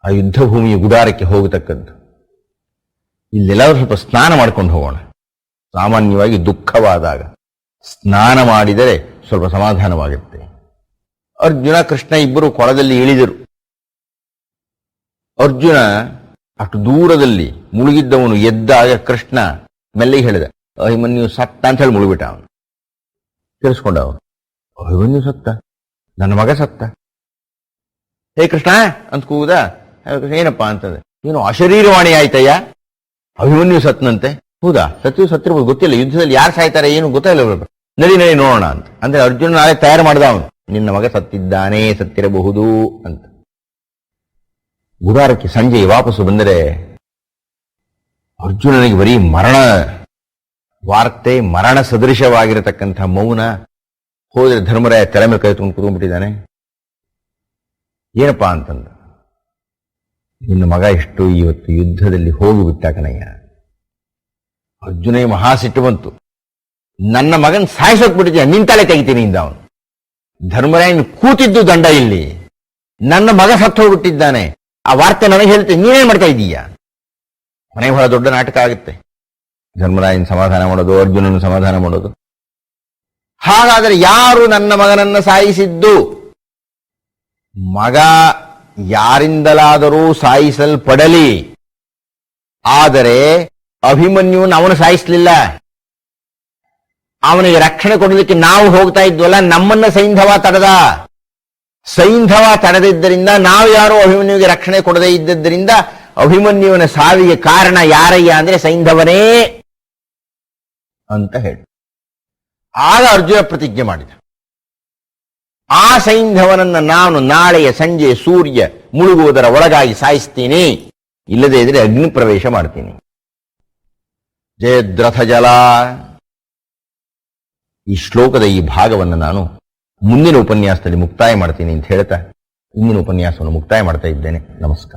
[SPEAKER 1] ಆ ಯುದ್ಧ ಭೂಮಿಯ ಗುಡಾರಕ್ಕೆ ಹೋಗತಕ್ಕದ್ದು, ಇಲ್ಲೆಲ್ಲರೂ ಸ್ವಲ್ಪ ಸ್ನಾನ ಮಾಡ್ಕೊಂಡು ಹೋಗೋಣ. ಸಾಮಾನ್ಯವಾಗಿ ದುಃಖವಾದಾಗ ಸ್ನಾನ ಮಾಡಿದರೆ ಸ್ವಲ್ಪ ಸಮಾಧಾನವಾಗುತ್ತೆ. ಅರ್ಜುನ ಕೃಷ್ಣ ಇಬ್ಬರು ಕೊಳದಲ್ಲಿ ಇಳಿದರು. ಅರ್ಜುನ ಅಷ್ಟು ದೂರದಲ್ಲಿ ಮುಳುಗಿದ್ದವನು ಎದ್ದಾಗ ಕೃಷ್ಣ ಮೆಲ್ಲಿಗೆ ಹೇಳಿದ, ಅಭಿಮನ್ಯು ಸತ್ತ ಅಂತ ಹೇಳಿ ಮುಳುಗಿಬಿಟ್ಟ. ಅವನು ಕೇಳಿಸ್ಕೊಂಡ. ಅವನು ಅಭಿಮನ್ಯು ಸತ್ತ, ನನ್ನ ಮಗ ಸತ್ತ. ಹೇ ಕೃಷ್ಣ ಅಂತ ಕೂಗುದ. ಏನಪ್ಪಾ ಅಂತಂದೆ, ಏನು ಅಶರೀರವಾಣಿ ಆಯ್ತಯ್ಯ, ಅಭಿಮನ್ಯು ಸತ್ನಂತೆ. ಹೌದಾ, ಸತ್ತಿರ್ಬೋದು, ಗೊತ್ತಿಲ್ಲ. ಯುದ್ಧದಲ್ಲಿ ಯಾರು ಸಾಯ್ತಾರೆ ಏನು ಗೊತ್ತಿಲ್ಲ. ನಡಿ ನೋಡೋಣ ಅಂತ ಅಂದ್ರೆ ಅರ್ಜುನ ನಾಳೆ ತಯಾರು ಮಾಡಿದ ಅವನು, ನಿನ್ನ ಮಗ ಸತ್ತಿದ್ದಾನೆ, ಸತ್ತಿರಬಹುದು ಅಂತ. ಗುಡಾರಕ್ಕೆ ಸಂಜೆ ವಾಪಸ್ಸು ಬಂದರೆ ಅರ್ಜುನನಿಗೆ ಬರೀ ಮರಣ ವಾರ್ತೆ, ಮರಣ ಸದೃಶವಾಗಿರತಕ್ಕಂಥ ಮೌನ. ಹೋದ್ರೆ ಧರ್ಮರಾಯ ತಲೆ ಮೇಲೆ ಕೈ ತುಂಬ ಕೂತ್ಕೊಂಡ್ಬಿಟ್ಟಿದ್ದಾನೆ. ಏನಪ್ಪಾ ಅಂತಂದ, ನಿನ್ನ ಮಗ ಎಷ್ಟು ಇವತ್ತು ಯುದ್ಧದಲ್ಲಿ ಹೋಗಿಬಿಟ್ಟ ಕಣಯ್ಯ. ಅರ್ಜುನಿಗೆ ಮಹಾ ಸಿಟ್ಟು ಬಂತು. ನನ್ನ ಮಗನ್ ಸಾಯಿಸೋಕ್ ಬಿಟ್ಟಿದ್ಯಾ, ನಿನ್ ತಲೆ ತೆಗಿತೀನಿ ಇಂದ ಅವನು. ಧರ್ಮರಾಯನ್ ಕೂತಿದ್ದು ದಂಡ ಇಲ್ಲಿ, ನನ್ನ ಮಗ ಸತ್ತು ಹೋಗ್ಬಿಟ್ಟಿದ್ದಾನೆ, ಆ ವಾರ್ತೆ ನನಗೆ ಹೇಳ್ತೀನಿ, ನೀನೇನ್ ಮಾಡ್ತಾ ಇದ್ದೀಯಾ? ಮನೆ ಬಹಳ ದೊಡ್ಡ ನಾಟಕ ಆಗುತ್ತೆ. ಧರ್ಮರಾಯನ್ ಸಮಾಧಾನ ಮಾಡೋದು, ಅರ್ಜುನನ ಸಮಾಧಾನ ಮಾಡೋದು. ಹಾಗಾದರೆ ಯಾರು ನನ್ನ ಮಗನನ್ನ ಸಾಯಿಸಿದ್ದು? ಮಗ ಯಾರಿಂದಲಾದರೂ ಸಾಯಿಸಲ್ಪಡಲಿ, ಆದರೆ ಅಭಿಮನ್ಯುವನ್ನು ಅವನು ಸಾಯಿಸಲಿಲ್ಲ. ಅವನಿಗೆ ರಕ್ಷಣೆ ಕೊಡಲಿಕ್ಕೆ ನಾವು ಹೋಗ್ತಾ ಇದ್ವಲ್ಲ, ನಮ್ಮನ್ನ ಸೈಂಧವ ತಡೆದ. ಸೈಂಧವ ತಡೆದಿದ್ದರಿಂದ, ನಾವು ಯಾರು ಅಭಿಮನ್ಯುವಿಗೆ ರಕ್ಷಣೆ ಕೊಡದೇ ಇದ್ದದ್ದರಿಂದ ಅಭಿಮನ್ಯುವಿನ ಸಾವಿಗೆ ಕಾರಣ ಯಾರಯ್ಯ ಅಂದ್ರೆ ಸೈಂಧವನೇ ಅಂತ ಹೇಳಿ. ಆಗ ಅರ್ಜುನ ಪ್ರತಿಜ್ಞೆ ಮಾಡಿದ, ಆ ಸೈಂಧವನನ್ನ ನಾನು ನಾಳೆಯ ಸಂಜೆ ಸೂರ್ಯ ಮುಳುಗುವುದರ ಒಳಗಾಗಿ ಸಾಯಿಸ್ತೀನಿ, ಇಲ್ಲದೇ ಇದ್ರೆ ಅಗ್ನಿ ಪ್ರವೇಶ ಮಾಡ್ತೀನಿ. ಜಯದ್ರಥ ಜಲ. ಈ ಶ್ಲೋಕದ ಈ ಭಾಗವನ್ನು ನಾನು ಮುಂದಿನ ಉಪನ್ಯಾಸದಲ್ಲಿ ಮುಕ್ತಾಯ ಮಾಡ್ತೀನಿ ಅಂತ ಹೇಳ್ತಾ ಇಂದಿನ ಉಪನ್ಯಾಸವನ್ನು ಮುಕ್ತಾಯ ಮಾಡ್ತಾ ಇದ್ದೇನೆ. ನಮಸ್ಕಾರ.